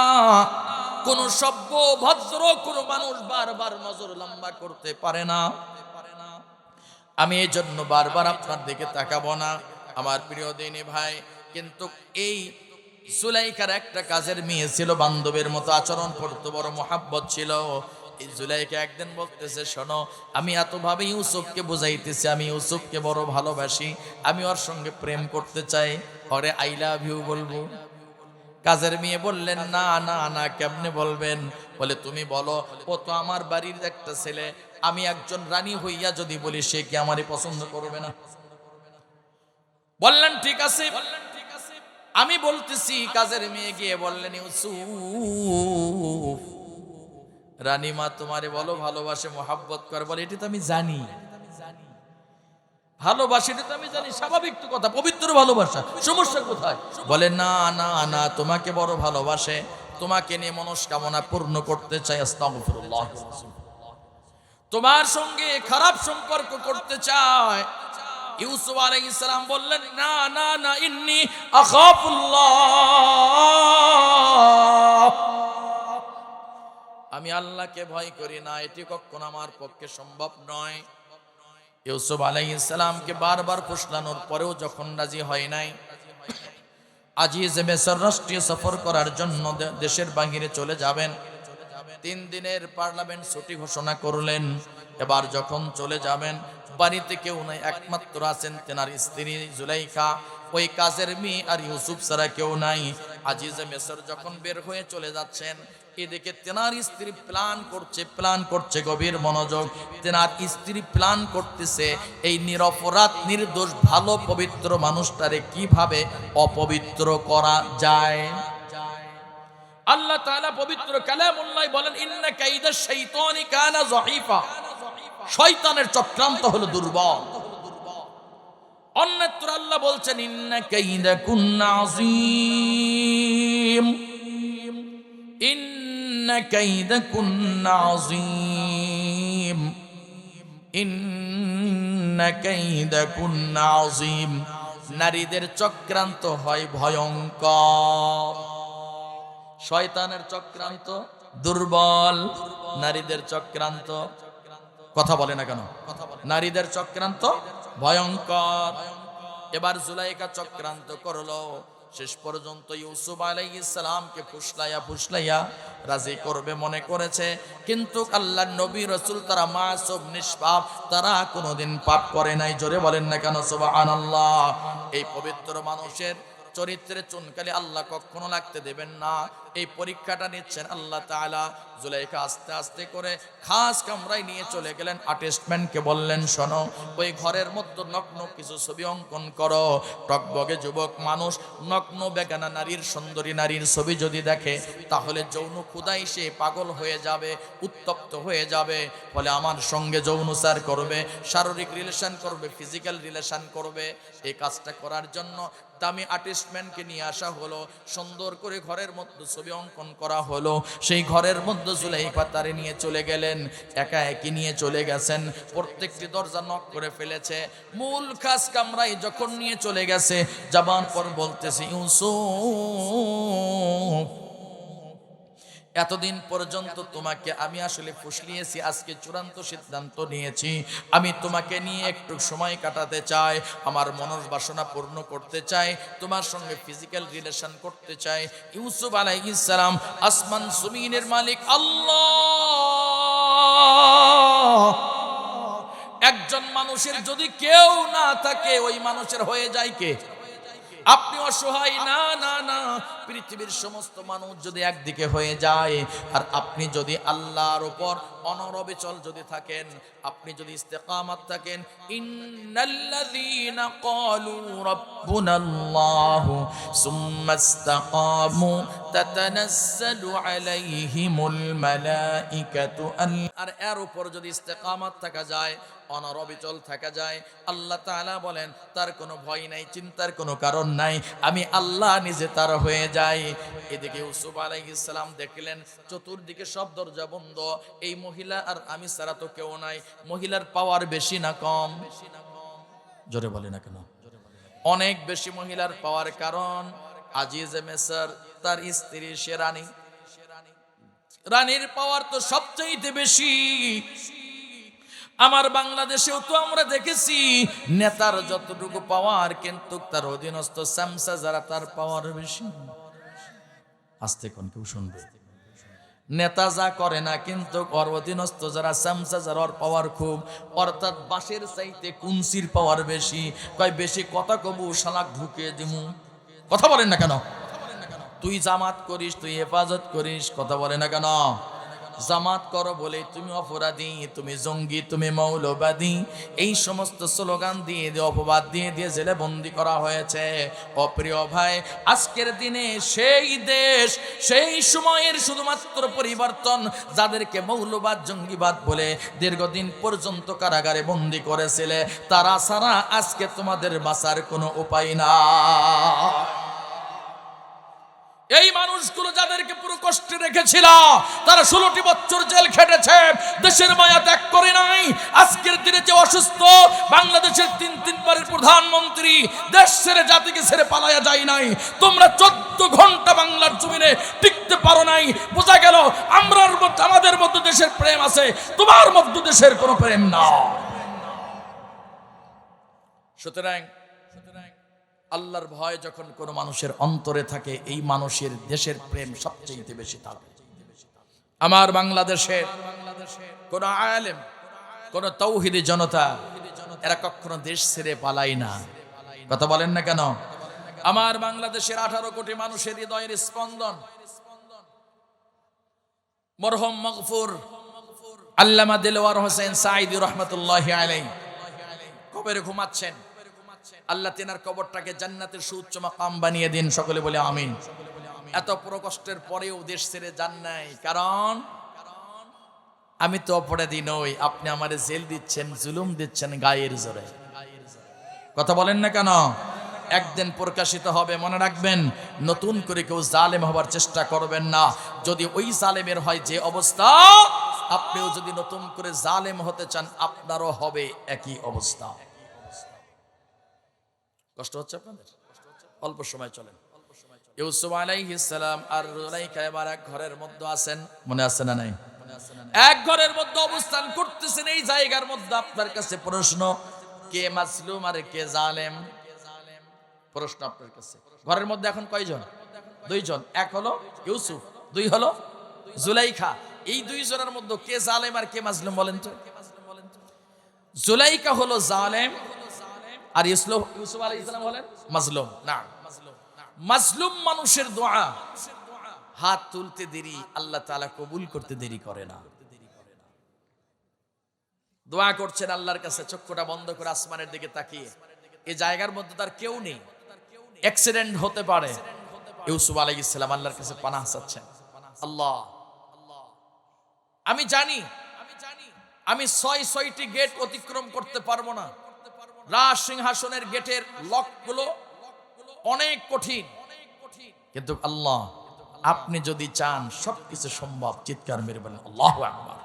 কোন সভ্য ভদ্র কোন মানুষ বারবার নজর লম্বা করতে পারে না। আমি এই জন্য বারবার আপনার দিকে তাকাবো না আমার প্রিয় দিনী ভাই। কিন্তু এই জুলাইখার একটা কাজের মেয়ে ছিল, বান্ধবের মতো আচরণ করতে, বড় মোহাব্বত ছিল। এই জুলাইখা একদিন বলতেছে, শোনো, আমি এতভাবে ইউসুফকে বুঝাইতেছি, আমি ইউসুফকে বড় ভালোবাসি, আমি ওর সঙ্গে প্রেম করতে চাই, ওরে আই লাভ ইউ বলবো। কাজের মেয়ে বললেন, না না না, কেমনে বলবেন? বলে তুমি বলো, ও তো আমার বাড়ির একটা ছেলে, আমি একজন রানী হইয়া যদি বলি সে কি আমারে পছন্দ করবে না? বললেন ঠিক আছে, আমি বলতেছি। কাজের মেয়ে গিয়ে বললেন, ইউসুফ, রানীমা তোমারে বলো ভালোবাসে, মোহাব্বত করে। বলে এটি তো আমি জানি, ভালোবাসি, এটা তো আমি জানি, স্বাভাবিক তো কথা, পবিত্র ভালোবাসা, সমস্যা কোথায়? বলে না না না, তোমাকে বড় ভালোবাসে, তোমাকে নিয়ে মনস্কামনা পূর্ণ করতে চাই, আস্তাগফিরুল্লাহ, তোমার সঙ্গে খারাপ সম্পর্ক করতে চায়। ইউসুফ আলাইহিস সালাম বললেন, না না না, ইন্নী আখাফুল্লাহ, আমি আল্লাহকে ভয় করি না, এটি কখনো আমার পক্ষে সম্ভব নয়। ইউসুফ আলাইহিস সালামকে বারবার ফুসলানোর পরেও যখন রাজি হয় নাই, আজিজ মিসর রাষ্ট্রীয় সফর করার জন্য দেশের বাহিরে চলে যাবেন। 3 দিনের পার্লামেন্ট ছুটি ঘোষণা করলেন। এবার যখন চলে যাবেন, বাড়িতে কেউ নাই, একমাত্র আছেন তেনার স্ত্রী জুলাইখা, ওই কাজের মেয়ে আর ইউসুফ ছাড়া কেউ নাই। আজিজে মিসর যখন বের হয়ে চলে যাচ্ছেন, এদিকে তেনার স্ত্রী প্ল্যান করছে, গভীর মনোযোগ। তেনার স্ত্রী প্ল্যান করতেছে এই নিরপরাধ নির্দোষ ভালো পবিত্র মানুষটারে কিভাবে অপবিত্র করা যায়। আল্লাহ তাআলা পবিত্র কালামুল্লাহ বলেন, ইন্না কাইদাশ শাইতানি কানা যায়ীফা, শয়তানের চক্রান্ত হলো দুর্বল। অন্যত্র আল্লাহ বলছেন, ইন্না কাইদাকুন্না আযীম, ইন্না কাইদাকুন্না আযীম, ইন্না কাইদাকুন্না আযীম। নারীদের চক্রান্ত হয় ভয়ঙ্কর, শয়তানের চক্রান্ত দুর্বল, নারীদের চক্রান্ত, কথা বলে না কেন, নারীদের চক্রান্ত ভয়ঙ্কর। এবার জুলাইখা চক্রান্ত করলো, শেষ পর্যন্ত ইউসুফ আলাইহিস সালামকে ফুসলাইয়া রাজি করবে মনে করেছে। কিন্তু আল্লাহর নবী রাসূল তারা মাসুম, নিষ্পাপ, তারা কোনোদিন পাপ করে নাই। জোরে বলেন না কেন সুবহানাল্লাহ। এই পবিত্র মানুষের চরিত্রে চুনকালি আল্লাহ কখনো লাগতে দেবেন না। এই পরীক্ষাটা নিচ্ছেন আল্লাহ তাআলা। জুলাইখা আস্তে আস্তে করে খাস কামরায় নিয়ে চলে গেলেন। অ্যাটেস্টমেন্টকে বললেন, শোনো, ওই ঘরের মধ্যে নগ্ন কিছু ছবি অঙ্কন করো। টকবগে যুবক মানুষ নগ্ন বেগানা নারীর, সুন্দরী নারীর ছবি যদি দেখে, তাহলে যৌন ক্ষুধায় সে পাগল হয়ে যাবে, উত্তপ্ত হয়ে যাবে। ফলে আমার সঙ্গে যৌনচার করবে, শারীরিক রিলেশন করবে, ফিজিক্যাল রিলেশন করবে। এই কাজটা করার জন্য দামি আর্টিস্টম্যানকে নিয়ে আসা হলো। সুন্দর করে ঘরের মধ্যে ছবি অঙ্কন করা হলো। সেই ঘরের মধ্যে জুলাইখা তারে নিয়ে চলে গেলেন, একা একই নিয়ে চলে গেছেন। প্রত্যেকটি দরজা নক করে ফেলেছে। মূল খাস কামরায় যখন নিয়ে চলে গেছে, যাবার পর বলতেছে, ইউসুফ, এতদিন পর্যন্ত তোমাকে আমি আসলে ফুসলিয়েছি, আজকে চূড়ান্ত সিদ্ধান্ত নিয়েছি, আমি তোমাকে নিয়ে একটু সময় কাটাতে চাই, আমার মনের বাসনা পূর্ণ করতে চাই, তোমার সঙ্গে ফিজিক্যাল রিলেশন করতে চাই। ইউসুফ আলাইহিস সালাম, আসমান জমিনের মালিক আল্লাহ, একজন মানুষের যদি কেউ না থাকে, ওই মানুষের হয়ে যায় কে? আপনি অসহায়, না না না, পৃথিবীর সমস্ত মানুষ যদি একদিকে হয়ে যায়, আর আপনি যদি আল্লাহর উপর অনরবিচল যদি থাকেন, আপনি যদি ইস্তেকামাত থাকেন, ইন্নাল্লাযীনা ক্বালু রাব্বুনাল্লাহু সুম্মা ইসতাকামু তাতানাজ্জালু আলাইহিমুল মালাইকাতু আর এর উপর যদি ইস্তেকামাত থাকা যায়, অনরবিচল থাকা যায়, আল্লাহ তাআলা বলেন তার কোনো ভয় নাই, চিন্তার কোনো কারণ নাই, আমি আল্লাহ নিজে তার হয়ে যাই। এদিকে ইউসুফ আলাইহিস সালাম দেখলেন চতুর্দিকে সব দরজা বন্ধ, এই মহিলা আর আমি ছাড়া তো কেউ নাই। মহিলার পাওয়ার বেশি না কম? জোরে বলে না কেন? অনেক বেশি মহিলার পাওয়ার। কারণ আজিজে মিসর তার স্ত্রী সে রানী, রানীর পাওয়ার তো সবচেয়ে বেশি। আমার বাংলাদেশেও তো আমরা দেখেছি নেতার যতটুকু পাওয়ার, কিন্তু তার অধীনস্থ সামসা যারা তার পাওয়ার বেশি। আস্তে কোন কেউ শুনবে? নেতা যা করে না, কিন্তু ওর অধীনস্থ যারা সামসা যারা ওর পাওয়ার খুব, অর্থাৎ বাঁশের চাইতে কুঞ্চির পাওয়ার বেশি। কয় বেশি কথা কবু শালাক ঢুকিয়ে দিমু। কথা বলেন না কেন? তুই জামাত করিস, তুই হেফাজত করিস, কথা বলে না কেন? জামাত করো বলে তুমি অপরাধী, তুমি জঙ্গি, তুমি মৌলবাদী, এই সমস্ত স্লোগান দিয়ে দিয়ে অপবাদ দিয়ে দিয়ে জেলে বন্দি করা হয়েছে। অপ্রিয় ভাই, আজকের দিনে সেই দেশ সেই সময়ের শুধুমাত্র পরিবর্তন, যাদেরকে মৌলবাদ জঙ্গিবাদ বলে দীর্ঘদিন পর্যন্ত কারাগারে বন্দি করেছিলে, তারা ছাড়া আজকে তোমাদের বাঁচার কোনো উপায় না। এই মানুষগুলো যাদেরকে পুরো কষ্টে রেখেছিল, তারা 16টি বছর জেল খেটেছে, দেশের মায়া ত্যাগ করে নাই। আজকের দিনে যে অসুস্থ বাংলাদেশের 3-3বারের প্রধানমন্ত্রী দেশ ছেড়ে জাতিকে ছেড়ে পালায়া যায় নাই, তোমরা 14 ঘন্টা বাংলার জমিনে টিকতে পারো নাই। বোঝা গেল আমাদের মধ্যে দেশের প্রেম আছে, তোমার মধ্যে দেশের কোনো প্রেম না। সুতরাং আল্লাহর ভয় যখন কোনো মানুষের অন্তরে থাকে, এই মানুষের দেশের প্রেম সবচেয়ে বেশি থাকে। আমার বাংলাদেশের কোন আলেম, কোন তাওহীদি জনতা, এরা কখনো দেশ ছেড়ে পালায় না। কথা বলেন না কেন? আমার বাংলাদেশের 18 কোটি মানুষের হৃদয়ের স্পন্দন মরহুম মাগফুর আল্লামা দেলোয়ার হোসেন সাঈদী রাহমাতুল্লাহি আলাইহি কবরে ঘুমাচ্ছেন। আল্লাহ তেনার কবরটাকে জান্নাতের সুউচ্চ মাকাম বানিয়ে দিন, সকলে বলে আমিন। এত পুরো কষ্টের পরেও দেশ ছেড়ে যান নাই, কারণ আমি তো অপরাধী নই, আপনি আমারে জেল দিচ্ছেন, জুলুম দিচ্ছেন গায়ের জোরে। কথা বলেন না কেন? একদিন প্রকাশিত হবে, মনে রাখবেন, নতুন করে কেউ জালেম হবার চেষ্টা করবেন না। যদি ওই জালেমের হয় যে অবস্থা, আপনিও যদি নতুন করে জালেম হতে চান, আপনারও হবে একই অবস্থা। কষ্ট হচ্ছে আপনাদের? অল্প সময় চলেন। ইউসুফ আলাইহিস সালাম আর জুলাইখা এবার এক ঘরের মধ্যে আছেন, মনে আছে না নাই? এক ঘরের মধ্যে অবস্থান করতেছেন। এই জায়গার মধ্যে আপনার কাছে প্রশ্ন, কে মাজলুম আর কে জালেম? প্রশ্ন আপনার কাছে। ঘরের মধ্যে এখন কয়জন? 2 জন। এক হলো ইউসুফ, 2 হলো জুলাইখা। এই 2 জনের মধ্যে কে জালেম আর কে মাজলুম বলেন তো? জুলাইখা হলো জালেম আর ইউসুফ আলাইহিস সালাম হলেন মাজলুম। না, মাজলুম মানুষের দোয়া হাত তুলতে দেরি, আল্লাহ তাআলা কবুল করতে দেরি করে না। দোয়া করছেন আল্লাহর কাছে, চক্ষুটা বন্ধ করে আসমানের দিকে তাকিয়ে। এই জায়গার মধ্যে তার কেউ নেই, অ্যাক্সিডেন্ট হতে পারে। ইউসুফ আলাইহিস সালাম আল্লাহর কাছে পানাহ চাচ্ছেন, আল্লাহ আমি জানি আমি 6টি গেট অতিক্রম করতে পারবো না। রাজ সিংহাসনের গেটের লকগুলো অনেক কঠিন, কিন্তু আল্লাহ আপনি যদি চান সবকিছু সম্ভব। চিৎকার মেরে বলেন আল্লাহু আকবার।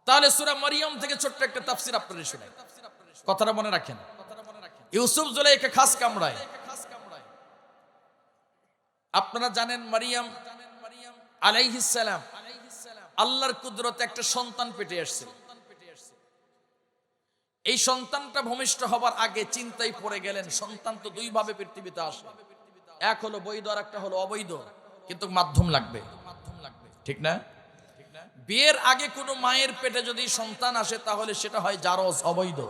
তাহলে সূরা মারিয়াম থেকে ছোট্ট একটা তাফসীর আপনাদের শোনাই, কথাটা মনে রাখেন। ইউসুফ জুলাইখা খাস কামড়ায়। আপনারা জানেন মারিয়াম আলাইহিস সালাম আল্লাহর কুদরতে একটা সন্তান পেটে আসছে। এই সন্তানটা ভূমিষ্ঠ হবার আগে চিন্তায় পড়ে গেলেন, সন্তান তো 2 ভাবে পৃথিবীতে আসে, এক হলো বৈধ আর একটা হলো অবৈধ, কিন্তু মাধ্যম লাগবে, ঠিক না? বিয়ের আগে কোনো মায়ের পেটে যদি সন্তান আসে তাহলে সেটা হয় জারজ, অবৈধ।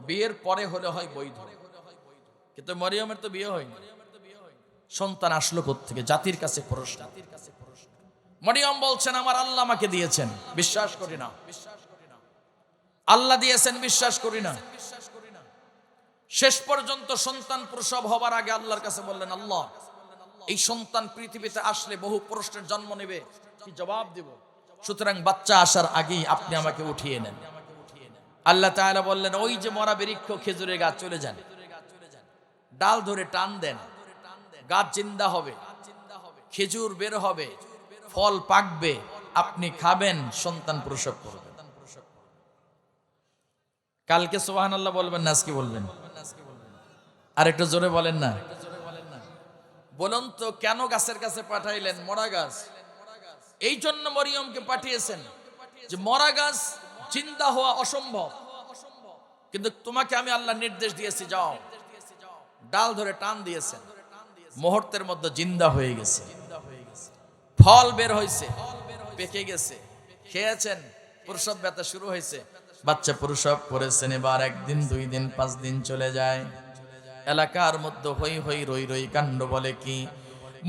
বিয়ের পরে হলে হয় বৈধ। কিন্তু মরিয়মের তো বিয়ে হয়নি, সন্তান আসলো কোত্থেকে? জাতির কাছে প্রশ্ন। মরিয়ম বলছেন আমার আল্লাহ আমাকে দিয়েছেন, বিশ্বাস করি না। আল্লাহ দিয়েছেন, বিশ্বাস করি না। শেষ পর্যন্ত সন্তান প্রসব হবার আগে আল্লাহর কাছে বললেন, আল্লাহ এই সন্তান পৃথিবীতে আসলে বহু প্রশ্নের জন্ম নেবে, কি জবাব দেব? সুতরাং বাচ্চা আসার আগেই আপনি আমাকে উঠিয়ে নেন। আল্লাহ তাআলা বললেন, ওই যে মরা বৃক্ষ খেজুরের গাছ, চলে যান, ডাল ধরে টান দেন, গাছ জিন্দা হবে, খেজুর বের হবে, ফল পাকবে, আপনি খাবেন, সন্তান প্রসব করবেন। কালকে সুবহানাল্লাহ বলবেন না আজকে বলবেন? আর একটু জোরে বলেন না। বলুন তো কেন গাছের কাছে পাঠাইলেন? মরা গাছ। এই জন্য মরিয়মকে পাঠিয়েছেন যে মরা গাছ জিন্দা হওয়া অসম্ভব, কিন্তু তোমাকে আমি আল্লাহ নির্দেশ দিয়েছি, যাও। ডাল ধরে টান দিয়েছেন, মুহূর্তের মধ্যে জিন্দা হয়ে গেছে, ফল বের হয়েছে, পেকে গেছে, খেয়েছেন, প্রসব ব্যথা শুরু হয়েছে, বাচ্চা প্রসব করেছেন। এবার একদিন, 2 দিন, 5 দিন চলে যায়। এলাকার মধ্যে হই হই রই রই কাণ্ড। বলে কি?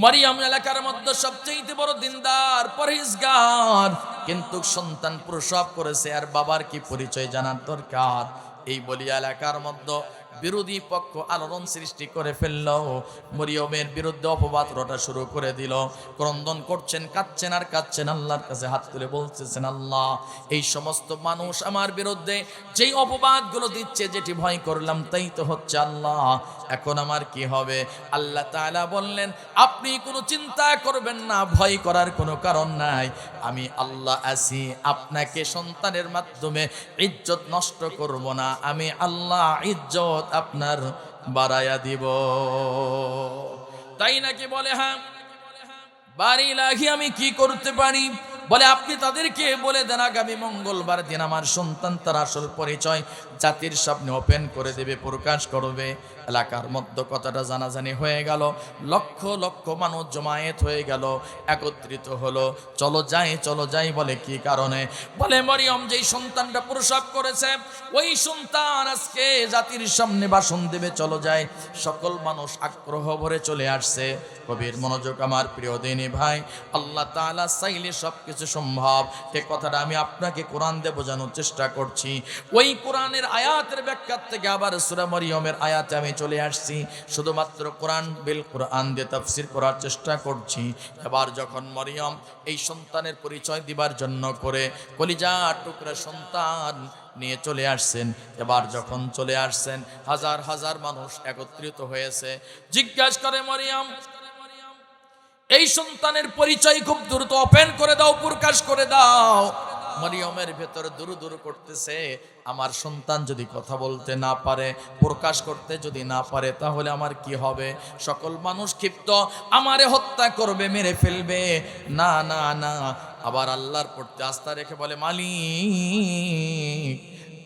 মরিয়ম এলাকার মধ্যে সবচেয়ে বড় দিনদার, পরহেজগার, কিন্তু সন্তান প্রসব করেছে, আর বাবার কি পরিচয় জানার দরকার। এই বলি এলাকার মধ্যে বিরোধী পক্ষ আলোড়ন সৃষ্টি করে ফেলল, মরিয়মের বিরুদ্ধে অপবাদ রটা শুরু করে দিল। ক্রন্দন করছেন, কাঁদছেন আর কাঁদছেন, আল্লাহর কাছে হাত তুলে বলতেছেন, আল্লাহ এই সমস্ত মানুষ আমার বিরুদ্ধে যেই অপবাদগুলো দিচ্ছে, যেটি ভয় করলাম তাই তো হচ্ছে, আল্লাহ এখন আমার কি হবে? আল্লাহ তাআলা বললেন, আপনি কোনো চিন্তা করবেন না, ভয় করার কোনো কারণ নাই, আমি আল্লাহ আছি, আপনাকে সন্তানের মাধ্যমে ইজ্জত নষ্ট করব না, আমি আল্লাহ ইজ্জত আপনার বাড়ায়া দিব। তাই নাকি? বলে হ্যাঁ। বাড়ি লাগি আমি কি করতে পারি? বলে আপনি তাদেরকে বলে দেন আগামী মঙ্গলবার দিন আমার সন্তান তার আসল পরিচয় জাতির সামনে ওপেন করে দেবে, প্রকাশ করবে। এলাকার মধ্যে কথাটা জানাজানি হয়ে গেল, লক্ষ লক্ষ মানুষ জমায়েত হয়ে গেল, একত্রিত হলো। চলো যাই, চলো যাই। বলে কি কারণে? বলে মরিয়ম যেই সন্তানটা প্রসব করেছে, ওই সন্তান আজকে জাতির সামনে ভাষণ দেবে, চলো যাই। সকল মানুষ আগ্রহ ভরে চলে আসছে। কবির মনোযোগ আমার প্রিয় দিনী ভাই, আল্লাহ তাআলা চাইলে সবকিছু সম্ভব। এই কথাটা আমি আপনাকে কোরআন দিয়ে বোঝানোর চেষ্টা করছি। ওই কোরআনের আয়াতের ব্যাখ্যা থেকে আবার সূরা মরিয়মের আয়াতে আমি চলে আসছি, শুধুমাত্র কোরআন বিল কোরআন দিয়ে তাফসীর করার চেষ্টা করছি। এবার যখন মরিয়ম এই সন্তানের পরিচয় দিবার জন্য করে কলিজার টুকরা সন্তান নিয়ে চলে আসছেন, এবার যখন চলে আসছেন, হাজার হাজার মানুষ একত্রিত হয়েছে। জিজ্ঞাসা করে মরিয়ম, এই সন্তানের পরিচয় খুব দ্রুত ওপেন করে দাও, প্রকাশ করে দাও। মরিয়মের ভেতরে দুরু দুরু করতেছে, আমার সন্তান যদি কথা বলতে না পারে, প্রকাশ করতে যদি না পারে, তাহলে আমার কি হবে? সকল মানুষ ক্ষিপ্ত, আমারে হত্যা করবে, মেরে ফেলবে। না না না, আবার আল্লাহর প্রতি আস্থা রেখে বলে, মালিক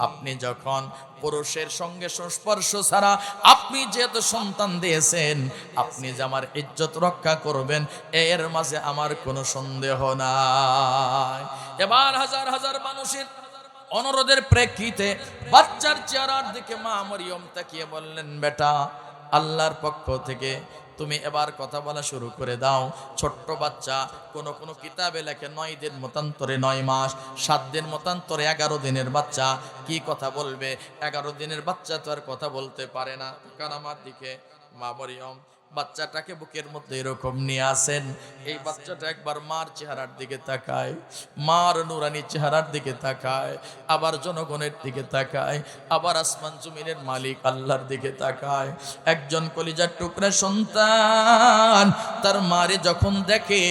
আপনি যখন পুরুষের সঙ্গে সংস্পর্শ ছাড়া আপনি যেহেতু সন্তান দিয়েছেন, আপনি যে আমার ইজ্জত রক্ষা করবেন এর মাঝে আমার কোনো সন্দেহ নাই। এবার হাজার হাজার মানুষের অনুরোধের প্রেক্ষিতে বাচ্চার চেহারার দিকে মা মরিয়ম তাকিয়ে বললেন, বেটা আল্লাহর পক্ষ থেকে তুমি এবার কথা বলা শুরু করে দাও। ছোট্ট বাচ্চা, কোন কোন কিতাবে লেখে 9 দিন মতান্তরে 9 মাস, 7 দিন মতান্তরে 11 দিনের বাচ্চা। কি কথা বলবে? 11 দিনের বাচ্চা তো আর কথা বলতে পারে না। কারণ আমার দিকে মা মরিয়ম বাচ্চাটাকে বুকের মধ্যে এরকম নিয়ে আসেন। এই বাচ্চাটা একবার মার চেহারার দিকে তাকায়, মার নুরানি চেহারার দিকে তাকায়, আবার জনগণের দিকে তাকায়, আবার আসমান জমিনের মালিক আল্লাহর দিকে তাকায়। একজন কলিজার টুকরা সন্তান তার মারে যখন দেখে,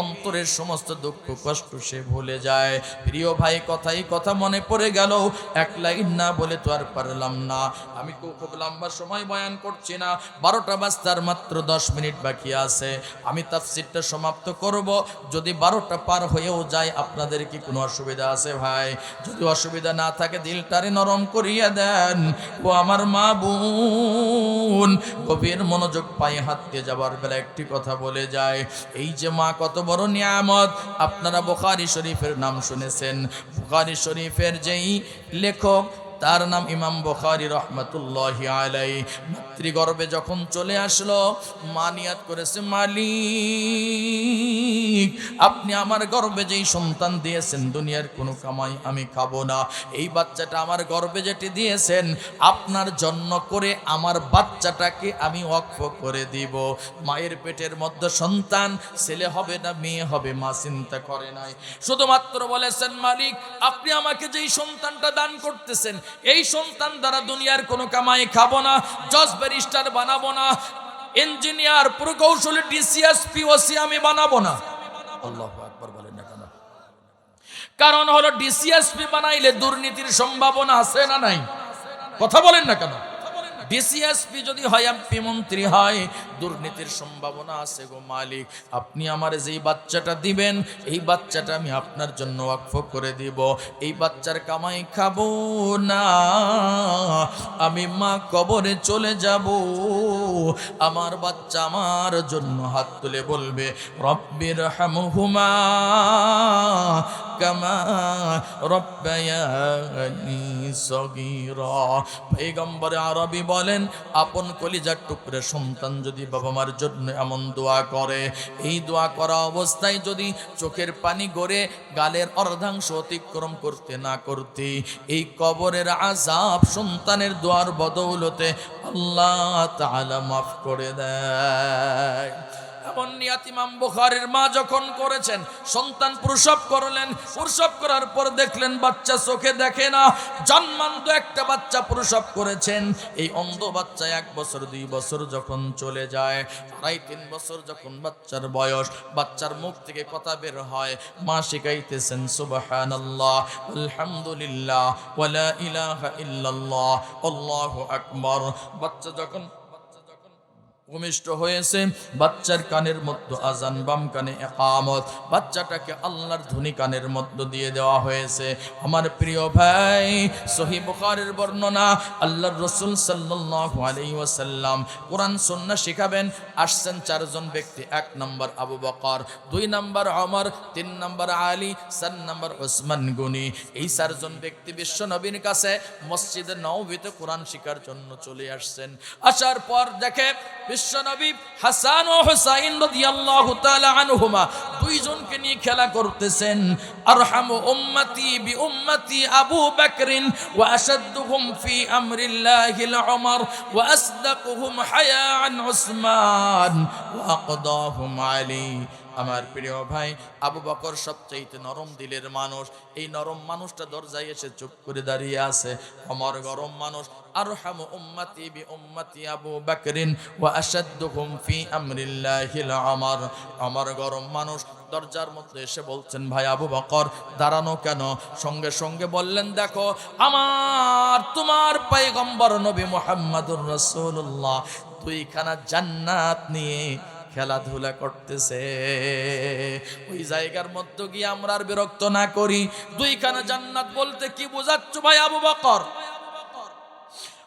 অন্তরের সমস্ত দুঃখ কষ্ট সে ভুলে যায়। প্রিয় ভাই, কথাই কথা মনে পড়ে গেল, এক লাইন না বলে তো আর পারলাম না। আমি খুব লম্বা সময় বয়ান করছি না, 12টা বাজতার মাত্র 10 মিনিট বাকি আছে। আমি তাফসীরটা সমাপ্ত করব। যদি 12টা পার হয়েও যায়, আপনাদের কি কোনো অসুবিধা আছে ভাই? যদি অসুবিধা না থাকে দিলটারে নরম করিয়া দেন। ও আমার মা বোন, গভীর মনোযোগ পায়ে হাত দিয়ে যাবার বেলা একটি কথা বলে যায়, এই যে মা কত বড় নিয়ামত। আপনারা বুখারী শরীফের নাম শুনেছেন। বুখারী শরীফের যেই লেখক তার নাম ইমাম বুখারী রহমাতুল্লাহি আলাইহি। মাতৃগর্ভে যখন চলে আসলো, মা নিয়াত করেছে, মালিক আপনি আমার গর্ভে যেই সন্তান দিয়েছেন দুনিয়ার কোনো কামাই আমি খাবো না, এই বাচ্চাটা আমার গর্ভে যেটি দিয়েছেন আপনার জন্য করে আমার বাচ্চাটাকে আমি ওয়াকফ করে দিব। মায়ের পেটের মধ্যে সন্তান ছেলে হবে না মেয়ে হবে মা চিন্তা করে নাই, শুধুমাত্র বলেছেন মালিক আপনি আমাকে যেই সন্তানটা দান করতেছেন এই সন্তান দ্বারা দুনিয়ার কোনো কামাই খাবো না, জজ ব্যারিস্টার বানাবো না, ইঞ্জিনিয়ার প্রকৌশলী ডিসিএস পিওসি আমি বানাবো না। আল্লাহু আকবার বলেন না কেন? কারণ হলো ডিসিএসপি বানাইলে দুর্নীতির সম্ভাবনা আছে না নাই? কথা বলেন না কেন? ডিসিএসপি যদি হয় এমপি মন্ত্রী হয় দুর্নীতির সম্ভাবনা আছে গো মালিক, আপনি আমার যেই বাচ্চাটা দিবেন এই বাচ্চাটা আমি আপনার জন্য ওয়াকফ করে দিব, এই বাচ্চার কামাই খাবো না, আমি মা কবরে চলে যাব, আমার বাচ্চা আমার জন্য হাত তুলে বলবে রব্বির হামহুমা কামা রব্বায়ানি সগীরা। পয়গম্বর আরবি বলেন আপন কলিজার টুকরে সন্তান যদি বাবা মার জন্য এমন দোয়া করে, এই দোয়া করা অবস্থায় যদি চোখের পানি গড়ে গালের অর্ধাংশ অতিক্রম করতে না করতে এই কবরের আযাব সন্তানের দোয়ার বদৌলতে আল্লাহ তাআলা মাফ করে দেয়। এমন নিয়াত ইমাম বুখারীর মা যখন করেছেন, সন্তান প্রসব করলেন, প্রসব করার পর দেখলেন বাচ্চা চোখে দেখে না, জন্মান্ত একটা বাচ্চা প্রসব করেছেন, এই অন্ধ বাচ্চা 1 বছর 2 বছর যখন চলে যায়, 2.5-3 বছর যখন বাচ্চার বয়স, বাচ্চার মুখ থেকে কথা বের হয়, মা শিখাইতেছেন সুবহানাল্লাহ আলহামদুলিল্লাহ ওয়ালা ইলাহা ইল্লাল্লাহ আল্লাহু আকবার। বাচ্চা যখন ভূমিষ্ঠ হয়েছে, বাচ্চার কানের মধ্যে আজান, বাম কানে ইকামত, বাচ্চাটাকে আল্লাহর ধ্বনি কানের মধ্যে দিয়ে দেওয়া হয়েছে। আমার প্রিয় ভাই, সহিহ বুখারীর বর্ণনা, আল্লাহর রাসূল সাল্লাল্লাহু আলাইহি ওয়াসাল্লাম কোরআন সুন্নাহ শিখাবেন, আসছেন 4 জন ব্যক্তি, 1 নম্বর আবু বকর, 2 নম্বর ওমর, 3 নম্বর আলী, 4 নম্বর উসমান গনি। এই 4 জন ব্যক্তি বিশ্ব নবীর কাছে মসজিদে নববীতে কোরআন শিখার জন্য চলে আসছেন। আসার পর দেখে বিশ্বনবী হাসান ও হুসাইন রাদিয়াল্লাহু তাআলা আনহুমা 2 জনকে নিয়ে খেলা করতেছেন। আরহামু উম্মতি বি উম্মতি আবু বকরিন ওয়া আশাদ্দুহুম ফি আমরিল্লাহিল উমর ওয়া আসদাকুহুম হায়াআন উসমান ওয়া আকদাহুম আলী। আমার প্রিয় ভাই, আবু বকর সবচাইতে নরম দিলের মানুষ, এই নরম মানুষটা দরজায় এসে চুপ করে দাঁড়িয়ে আছে। ওমর গরম মানুষ। আরহামু উম্মতি বি উম্মতি আবু বকরিন ওয়া আশাদ্দুহুম ফি আমরিল্লাহিল উমর। ওমর গরম মানুষ, দরজার মধ্যে এসে বলছেন ভাই আবু বকর দাঁড়ানো কেন? সঙ্গে সঙ্গে বললেন দেখো আমার তোমার পয়গম্বর নবী মুহাম্মদুর রাসূলুল্লাহ 2খানা জান্নাত নিয়ে খেলাধুলা করতেছে, ওই জায়গার মধ্যে গিয়ে আমরা আর বিরক্ত না করি। 2খানা জান্নাত বলতে কি বোঝাচ্ছ ভাই আবু বকর?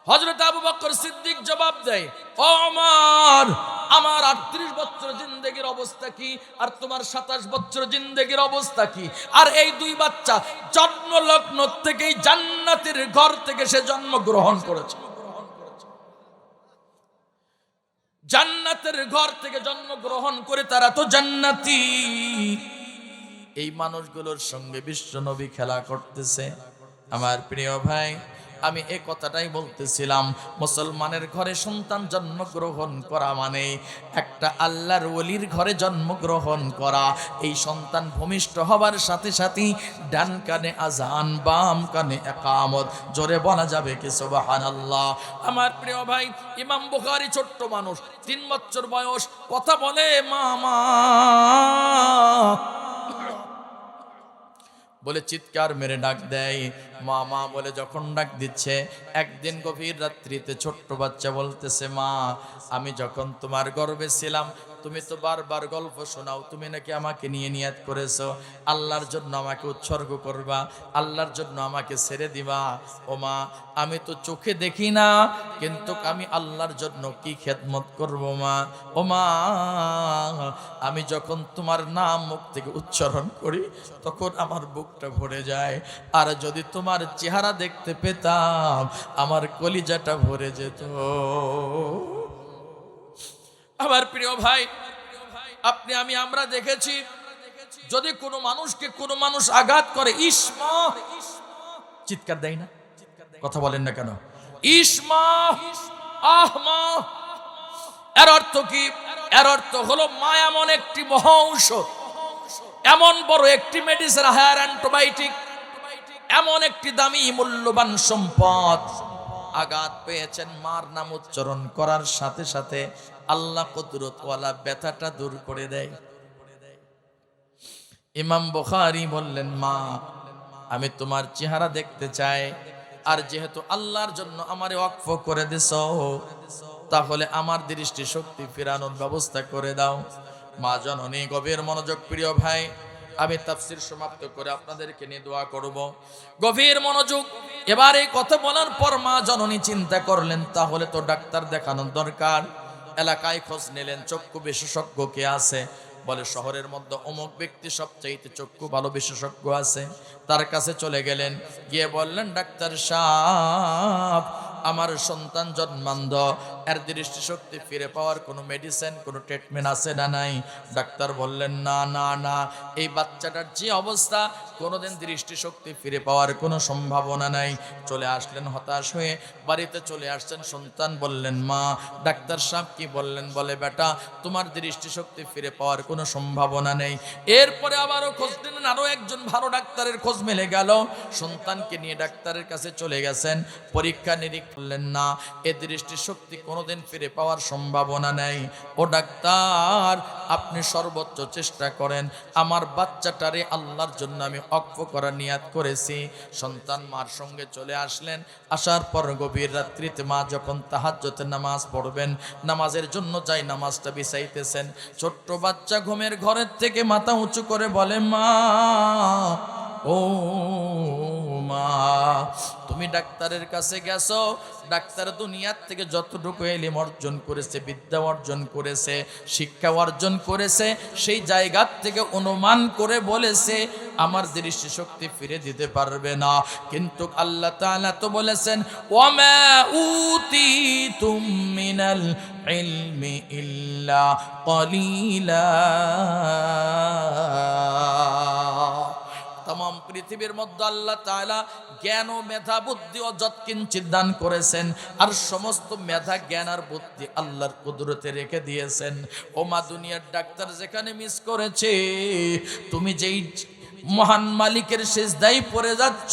হযরত আবু বকর সিদ্দিক জবাব দেয়, ও ওমর, আমার 38 বছর জিন্দেগির অবস্থা কি আর তোমার 27 বছর জিন্দেগির অবস্থা কি? আর এই 2 বাচ্চা জন্মলগ্ন থেকেই জান্নাতের ঘর থেকে সে জন্মগ্রহণ করেছে, জান্নাতের ঘর থেকে জন্মগ্রহণ করে তারা তো জান্নাতি। এই মানুষগুলোর সঙ্গে বিশ্বনবী খেলা করতেছে। আমার প্রিয় ভাই, আমি এই কথাটাই বলতেছিলাম, মুসলমানের ঘরে সন্তান জন্মগ্রহণ করা মানে একটা আল্লাহর ওলির ঘরে জন্মগ্রহণ করা। এই সন্তান ভূমিষ্ঠ হবার সাথে সাথেই ডান কানে আজান, বাম কানে ইকামত, জোরে বলা যাবে কি সুবহানাল্লাহ। আমার প্রিয় ভাই, ইমাম বুখারী ছোট্ট মানুষ, 3 বছর বয়স, কথা বলে মামা বলে চিৎকার মেরে ডাক দেয়, মা মা বলে যখন ডাক দিচ্ছে, একদিন গভীর রাত্রিতে ছোট্ট বাচ্চা বলতেছে, মা আমি যখন তোমার গর্ভে ছিলাম তুমি তো বারবার গল্প শোনাও, তুমি নাকি আমাকে নিয়ে নিয়াত করেছো আল্লাহর জন্য আমাকে উৎসর্গ করবা, আল্লাহর জন্য আমাকে ছেড়ে দিবা। ও মা, আমি তো চোখে দেখি না, কিন্তু আমি আল্লাহর জন্য কি খেদমত করব মা। ও মা, আমি যখন তোমার নাম মুখ থেকে উচ্চারণ করি তখন আমার বুকটা ভরে যায়, আর যদি তোমার চেহারা দেখতে পেতাম আমার কলিজাটা ভরে যেত। আমার প্রিয় ভাই, আপনি আমরা দেখেছি, যদি কোনো মানুষকে কোনো মানুষ আঘাত করে, ইসমা, চিৎকার দেয় না? কথা বলেন না কেন? ইসমা, আহমা, এর অর্থ কি? এর অর্থ হলো মা এমন একটি মহা ঔষধ, এমন বড় একটি মেডিসিন, হায়ার অ্যান্টিবায়োটিক, এমন একটি দামি মূল্যবান সম্পদ। আঘাত পেয়েছেন, মার নাম উচ্চারণ করার সাথে সাথে আল্লাহ কুদরতওয়ালা ব্যথাটা দূর করে দেয়। ইমাম বুখারী বললেন, মা আমি তোমার চেহারা দেখতে চাই, আর যেহেতু আল্লাহর জন্য আমারে ওয়াকফ করে দিছো, তাহলে আমার দৃষ্টি শক্তি ফেরানোর ব্যবস্থা করে দাও। মা জননী গভীর মনোযোগ। প্রিয় ভাই, আমি তাফসীর সমাপ্ত করে আপনাদেরকে নিয়ে দোয়া করব। গভীর মনোযোগ। এবার এই কথা বলার পর মা জননী চিন্তা করলেন, তাহলে তো ডাক্তার দেখানোর দরকার। এলাকায় খোঁজ নিলেন চক্ষু বিশেষজ্ঞ কে আছে। বলে শহরের মধ্যে অমুক ব্যক্তি সবচাইতে চক্ষু ভালো বিশেষজ্ঞ আছে, তার কাছে চলে গেলেন। গিয়ে বললেন, ডাক্তার সাহেব, আমার সন্তান জন্মান্ধ, এর দৃষ্টিশক্তি ফিরে পাওয়ার কোনো মেডিসিন, কোনো ট্রিটমেন্ট আছে না নাই? ডাক্তার বললেন, না না না, এই বাচ্চাটার যে অবস্থা, কোনোদিন দৃষ্টিশক্তি ফিরে পাওয়ার কোনো সম্ভাবনা নাই। চলে আসলেন হতাশ হয়ে, বাড়িতে চলে আসছেন। সন্তান বললেন, মা ডাক্তার সাহেব কি বললেন? বলে, বেটা তোমার দৃষ্টিশক্তি ফিরে পাওয়ার কোনো সম্ভাবনা নেই। এরপরে আবারও খোঁজ নিলেন, আরো একজন ভালো ডাক্তারের খোঁজ মিলে গেল। সন্তানকে নিয়ে ডাক্তারের কাছে চলে গেছেন, পরীক্ষা নিরীক্ষা করলেন, না এ দৃষ্টিশক্তি কোনোদিন ফিরে পাওয়ার সম্ভাবনা নেই। ও ডাক্তার, আপনি সর্বোচ্চ চেষ্টা করেন, আমার বাচ্চাটারে আল্লাহর জন্য আমি ওয়াকফ করার নিয়াত করেছি। সন্তান মার সঙ্গে চলে আসলেন। আসার পর গভীর রাত্রিতে মা যখন তাহাজ্জুদের নামাজ পড়বেন, নামাজের জন্য যাই নামাজটা বিছাইতেছেন, ছোট্ট বাচ্চা ঘুমের ঘরের থেকে মাথা উঁচু করে বলে, মা ও মা, তুমি ডাক্তারের কাছে গেছো, ডাক্তার দুনিয়ার থেকে যতটুকু ইলম অর্জন করেছে, বিদ্যা অর্জন করেছে, শিক্ষা অর্জন করেছে, সেই জায়গার থেকে অনুমান করে বলেছে আমার দৃষ্টিশক্তি ফিরে দিতে পারবে না। কিন্তু আল্লাহ তাআলা তো বলেছেন, ওয়ামা উতিতুম মিনাল ইলমি ইল্লা কলিলা। तमाम পৃথিবীর মধ্যে আল্লাহ তাআলা জ্ঞান ও মেধা বুদ্ধি ও যৎকিঞ্চিৎ দান করেছেন, আর সমস্ত মেধা জ্ঞান আর বুদ্ধি আল্লাহর কুদরতে রেখে দিয়েছেন। ও মা, দুনিয়ার ডাক্তার যেখানে মিস করেছে, তুমি যেই মহান মালিকের সিজদায় পড়ে যাচ্ছ,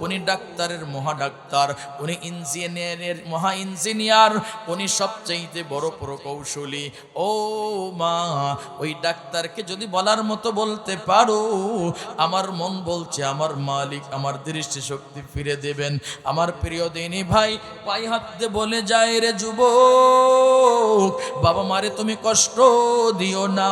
উনি ডাক্তারের মহা ডাক্তার, উনি ইঞ্জিনিয়ারের মহা ইঞ্জিনিয়ার, উনি সবচাইতে বড় প্রকৌশলী। ও মা, ওই ডাক্তারকে যদি বলার মতো বলতে পারো, আমার মন বলছে আমার মালিক আমার দৃষ্টিশক্তি ফিরে দেবেন। আমার প্রিয় দিনী ভাই, পাই হাত দিয়ে বলে যায়, রে যুবক, বাবা মারে তুমি কষ্ট দিও না।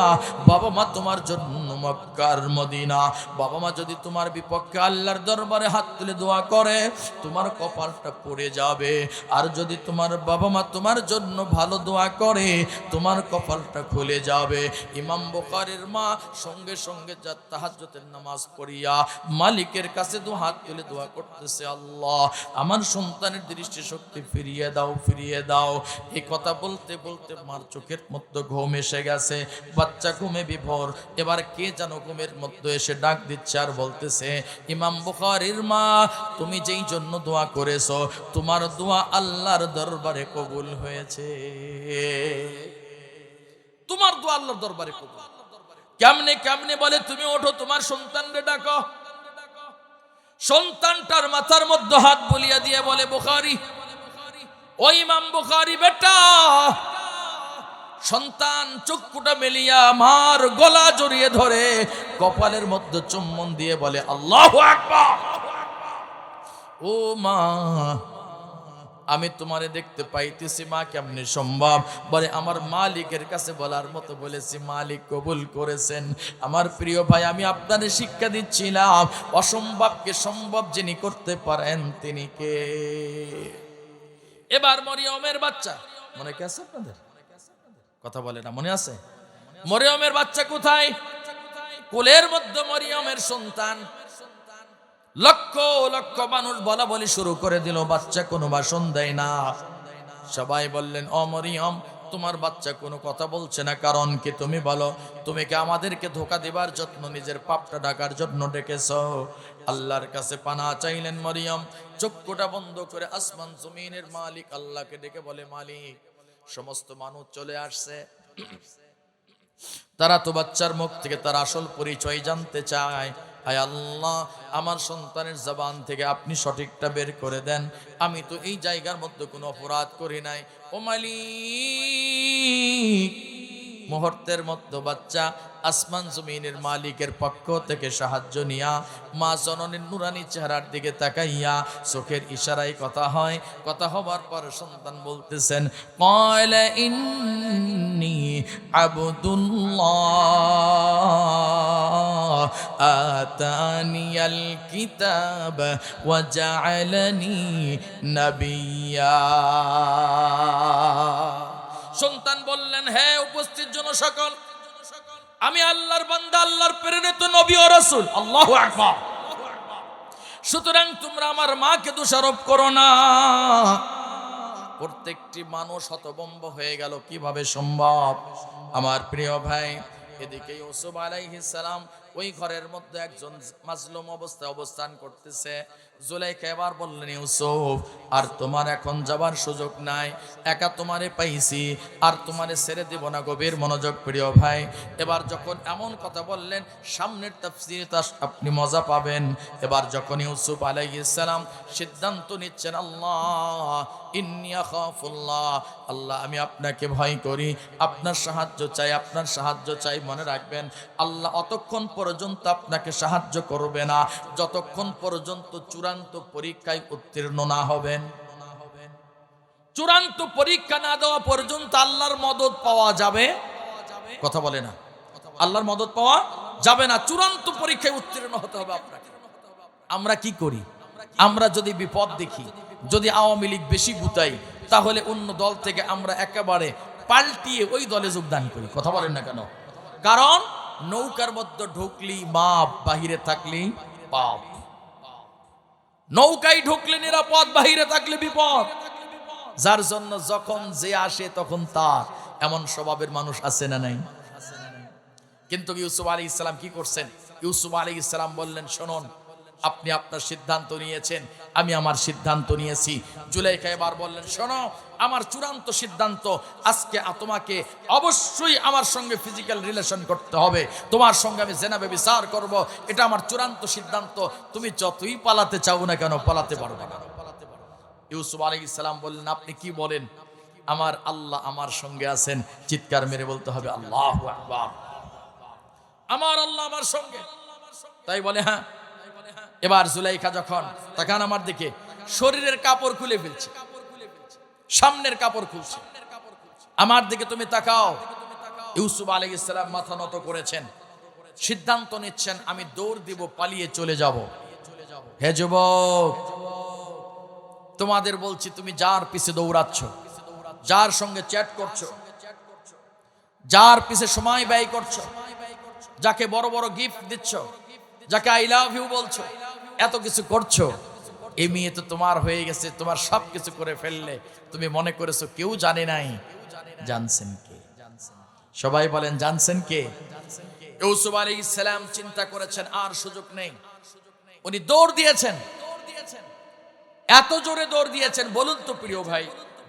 বাবা মা তোমার জন্য মক্কার মদিনা, বাবা মা যদি তোমার বিপক্ষে আল্লাহর দরবারে হাত তুলে দোয়া করে, তোমার কপালটা পড়ে যাবে। আর যদি তোমার বাবা মা তোমার জন্য ভালো দোয়া করে, তোমার কপালটা খুলে যাবে। ইমাম বুখারীর মা সঙ্গে সঙ্গে যা তাহাজ্জুদের নামাজ পড়িয়া মালিকের কাছে দু হাত তুলে দোয়া করতেছে, আল্লাহ আমার সন্তানের দৃষ্টিশক্তি ফিরিয়ে দাও, ফিরিয়ে দাও। এই কথা বলতে বলতে মার চোখের মধ্যে ঘুম এসে গেছে, বাচ্চা ঘুমে বিভোর। এবার কে যেন ঘুমের মধ্যে এসে ডাক দিচ্ছে আর বলতেছে, ইমাম বুখারীর মা, তুমি যেই জন্য দোয়া করেছো, তোমার দোয়া আল্লাহর দরবারে কবুল হয়েছে। তোমার দোয়া আল্লাহর দরবারে কবুল। কেমনে কেমনে? বলে, তুমি ওঠো, তোমার সন্তানকে ডাকো। সন্তানটার মাথার মধ্যে হাত বুলিয়ে দিয়ে বলে, বুখারী, ও ইমাম বুখারী বেটা। সন্তান চক্ষুটা মেলিয়া মার গলা জড়িয়ে ধরে কপালের মধ্যে চুম্বন দিয়ে বলে, আল্লাহু আকবার। ও মা, আমি তোমারে দেখতে পাইতেছি মা, কেমনে সম্ভব? বলে আমার মালিকের কাছে বলার মতো বলেছি, মালিক কবুল করেছেন। আমার প্রিয় ভাই, আমি আপনাদের শিক্ষা দিচ্ছিলাম অসম্ভবকে সম্ভব যিনি করতে পারেন তিনি কে? এবার মরিয়মের বাচ্চা মনে কি আছে আপনাদের? কথা বলে না, মনে আছে? মরিয়মের বাচ্চা কোথায়? কোলের মধ্যে মরিয়মের সন্তান। লক্ষ লক্ষ মানুষ বলা বলি শুরু করে দিল, বাচ্চা কোনো ভাষণ দেয় না। সবাই বললেন, ও মরিয়ম, তোমার বাচ্চা কোনো কথা বলছে না, কারণ কি? তুমি বলো, তুমি কি আমাদেরকে ধোঁকা দেবার জন্য, নিজের পাপটা ঢাকার জন্য ডেকেছো? আল্লাহর কাছে পানা চাইলেন মরিয়ম, চক্ষুটা বন্ধ করে আসমান জমিনের মালিক আল্লাহকে ডেকে বলে, মালিক, সমস্ত মানুষ চলে আসছে, তারা তো বাচ্চার মুখ থেকে তার আসল পরিচয় জানতে চায়। আয় আল্লাহ, আমার সন্তানের জবান থেকে আপনি সঠিকটা বের করে দেন। আমি তো এই জায়গার মধ্যে কোনো অপরাধ করি নাই। ও মালিক, মুহূর্তের মধ্যে বাচ্চা আসমান জমিনের মালিকের পক্ষ থেকে সাহায্য নিয়া মা জননীর নুরানি চেহারার দিকে তাকাইয়া চোখের ইশারায় কথা হয়। কথা হবার পর সন্তান বলতেছেন, ক্বালা ইন্নী আবদুল্লাহ আতানিয়াল কিতাব ওয়া জাআলানি নাবিয়্যা। সন্তান বললেন, হে উপস্থিত জনসকল, আমি আল্লাহর বান্দা, আল্লাহর প্রেরিত নবী ও রাসূল। আল্লাহু আকবার। সুতরাং তোমরা আমার মাকে দোষারোপ করো না। প্রত্যেকটি মানুষ হতভম্ব হয়ে গেল, কিভাবে সম্ভব? আমার প্রিয় ভাই, এদিকে ইউসুফ আলাইহিস সালাম ওই ঘরের মধ্যে একজন মাজলুম অবস্থায় অবস্থান করতেছে। জুলাইখা এবার বললেন, ইউসুফ, আর তোমার এখন যাবার সুযোগ নাই, একা তোমারে পাইছি, আর তোমারে ছেড়ে দেব না। গভীর মনোযোগ প্রিয় ভাই। এবার যখন এমন কথা বললেন, সামনের তাফসীরে আপনি মজা পাবেন। এবার যখন ইউসুফ আলাইহিস সালাম সিদ্ধান্ত নিচ্ছেন, আল্লাহ ইন্নী আখাফুল্লাহ, আল্লাহ আমি আপনাকে ভয় করি, আপনার সাহায্য চাই, আপনার সাহায্য চাই। মনে রাখবেন, আল্লাহ অতক্ষণ পর্যন্ত আপনাকে সাহায্য করবে না যতক্ষণ পর্যন্ত চূড়ান্ত পরীক্ষায় উত্তীর্ণ না হবেন। চূড়ান্ত পরীক্ষা না দেওয়া পর্যন্ত আল্লাহর মদদ পাওয়া যাবে? কথা বলে না, আল্লাহর মদদ পাওয়া যাবে না। চূড়ান্ত পরীক্ষায় উত্তীর্ণ হতে হবে আপনাকে। আমরা কি করি? আমরা যদি বিপদ দেখি, যদি আওয়ামী লীগ বেশি গুতাই, তাহলে অন্য দল থেকে আমরা একেবারে পাল্টিয়ে ওই দলে যোগদান করি। কথা বলেন না কেন? কারণ নৌকার মধ্যে ঢুকলি মাপ, বাহিরে থাকলি পাপ। নৌকায় ঢুকলে নিরাপদ, বাহিরে থাকলে বিপদ। যার জন্য যখন যে আসে তখন তার, এমন স্বভাবের মানুষ আছে না নাই? কিন্তু ইউসুফ আলাইহিস সালাম কি করছেন? ইউসুফ আলাইহিস সালাম বললেন, শুনুন, আপনি আপনার সিদ্ধান্ত নিয়েছেন, আমি আমার সিদ্ধান্ত নিয়েছি। জুলাইখা এবার বললেন, শোনো, আমার চূড়ান্ত সিদ্ধান্ত, আজকে তোমাকে অবশ্যই আমার সঙ্গে ফিজিক্যাল রিলেশন করতে হবে, তোমার সঙ্গে আমি জিনা ব্যভিচার করব, এটা আমার চূড়ান্ত সিদ্ধান্ত। তুমি যতই পালাতে চাও না কেন, পালাতে পারবে না। ইউসুফ আলাইহিস সালাম বললেন, আপনি কি বলেন? আমার আল্লাহ আমার সঙ্গে আছেন। চিৎকার মেরে বলতে হবে আল্লাহু আকবার। আমার আল্লাহ আমার সঙ্গে। তাই বলে, হ্যাঁ। এবার জুলাইখা যখন তাকান আমার দিকে, শরীরের কাপড় খুলে ফেলছে, সামনের কাপড় খুলছে, আমার দিকে তুমি তাকাও। ইউসুফ আলাইহিস সালাম মাথা নত করেছেন, সিদ্ধান্ত নিচ্ছেন, আমি দৌড় দিব, পালিয়ে চলে যাব। হে যুবক, তোমাদের বলছি, তুমি যার পিছে দৌড়াচ্ছ, যার সঙ্গে চ্যাট করছো, যার পিছে সময় ব্যয় করছো, যাকে বড় বড় গিফট দিচ্ছ, যাকে আই লাভ ইউ বলছো, এত কিছু করছো, এই মেয়ে তো তোমার হয়ে গেছে, তোমার সব কিছু করে ফেললে, তুমি মনে করেছো কেউ জানে নাই। জানছেন কে? সবাই বলেন, জানছেন কে? ইউসুফ আলাইহিস সালাম চিন্তা করেছেন, আর সুযোগ নেই। উনি দৌড় দিয়েছেন, এত জোরে দৌড় দিয়েছেন। বলুন তো প্রিয় ভাই,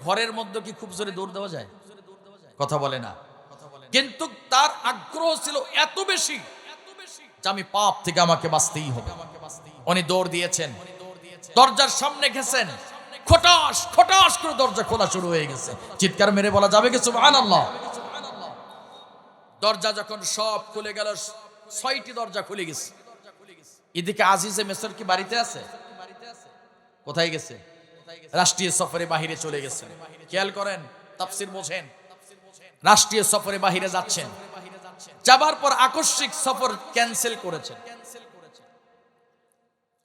ঘরের মধ্যে কি খুব জোরে দৌড় দেওয়া যায়? কথা বলে না। কিন্তু তার আগ্রহ ছিল এত বেশি যে আমি পাপ থেকে আমাকে বাঁচতেই হবে। উনি দৌড় দিয়েছেন, দরজার সামনে গেছেন, খটাস খটাস করে দরজা খোলা শুরু হয়ে গেছে। চিৎকার মেরে বলা যাবে কি সুবহানাল্লাহ? দরজা যখন সব খুলে গেল, 6টি দরজা খুলে গেছে। এদিকে আজিজে মিসর কি বাড়িতে আছে? কোথায় গেছে? রাষ্ট্রীয় সফরে বাহিরে চলে গেছেন। খেয়াল করেন, তাফসীর বোঝেন। রাষ্ট্রীয় সফরে বাহিরে যাচ্ছেন, যাবার পর আকস্মিক সফর ক্যান্সেল করেছেন।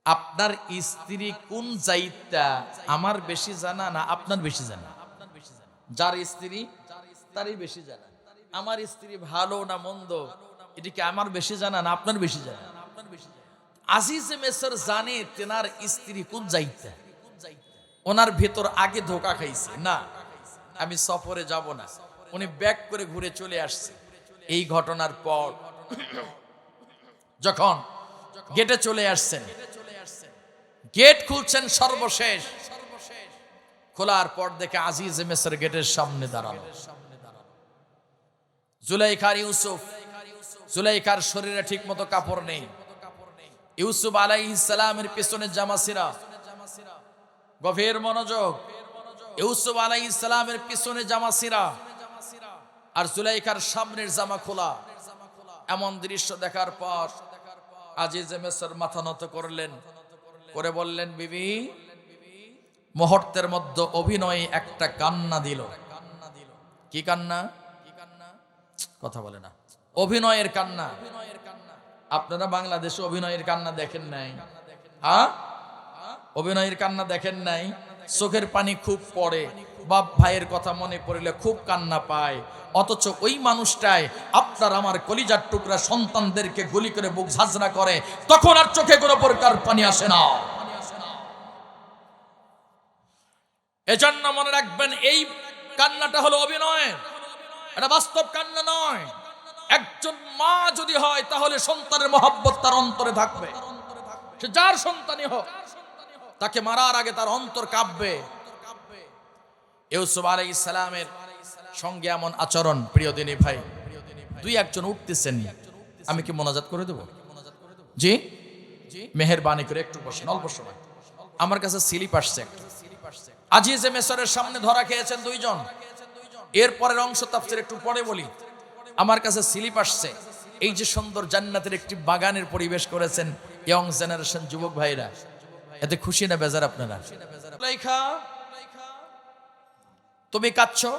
আপনার স্ত্রী কোন জায়গা আমার বেশি জানা না আপনার বেশি জানা? যার স্ত্রী তারই বেশি জানা। আমার স্ত্রী ভালো না মন্দ এটা কি আমার বেশি জানা না আপনার বেশি জানা? আজিজে মিসর জানে তেনার স্ত্রী কোন জায়গা। ওনার ভেতর আগে ধোকা খাইছে, না আমি সফরে যাব না। উনি ব্যাক করে ঘুরে চলে আসছে। এই ঘটনার পর যখন গেটে চলে আসছেন, গেট খুলছেন সর্বশেষ, খোলার পর দেখে আজিজে মিসর গেটের সামনে দাঁড়ানো। জুলাইখার ইউসুফ, জুলাইখার শরীরে ঠিক মতো কাপড় নেই। ইউসুফ আলাইহিস সালামের পিছনে জামা ছিঁড়া। গভীর মনোযোগ, ইউসুফ আলাইহিস সালামের পিছনে জামা ছিঁড়া আর জুলাইখার সামনের জামা খোলা। এমন দৃশ্য দেখার পর আজিজে মিসর মাথা নত করলেন, করে বললেন, বিবি। মুহূর্তের মধ্যে অভিনয়ে একটা কান্না দিল। কি কান্না? কথা বলে না, অভিনয়ের কান্না। আপনারা বাংলাদেশে অভিনয়ের কান্না দেখেন নাই? হ্যাঁ, অভিনয়ের কান্না দেখেন নাই? চোখের পানি খুব পড়ে, বাপ ভাইয়ের কথা মনে পড়লে খুব কান্না পায়। অথচ ওই মানুষটাই আপনার আমার কলিজার টুকরা সন্তানদেরকে গুলি করে বুক ঝাঁঝরা করে, তখন আর চোখে কোনো প্রকার পানি আসে না। এজন্য মনে রাখবেন, এই কান্নাটা হলো অভিনয়, এটা বাস্তব কান্না নয়। একজন মা যদি হয় তাহলে সন্তানের মহব্বত তার অন্তরে থাকবে। সে যার সন্তানই হোক, তাকে মারার আগে তার অন্তর কাঁপবে। ইউসুফ আলাইহিস সালামের সঙ্গে এমন আচরণ, প্রিয় দিনী ভাই। দুই একজন উঠতেছেন, আমি কি মোনাজাত করে দেব? জি, মেহেরবানি করে একটু বসেন, অল্প সময়। আমার কাছে স্লিপ আসছে একটা। আজিজে মিসরের সামনে ধরা খেয়েছেন দুইজন। এরপরের অংশ তাফসীর একটু পরে বলি। আমার কাছে স্লিপ আসছে, এই যে সুন্দর জান্নাতের একটি বাগানের পরিবেশ করেছেন ইয়ং জেনারেশন যুবক ভাইরা, এতে খুশি না বেজার আপনারা? জুলাইখা, তুমি কাঁদছো?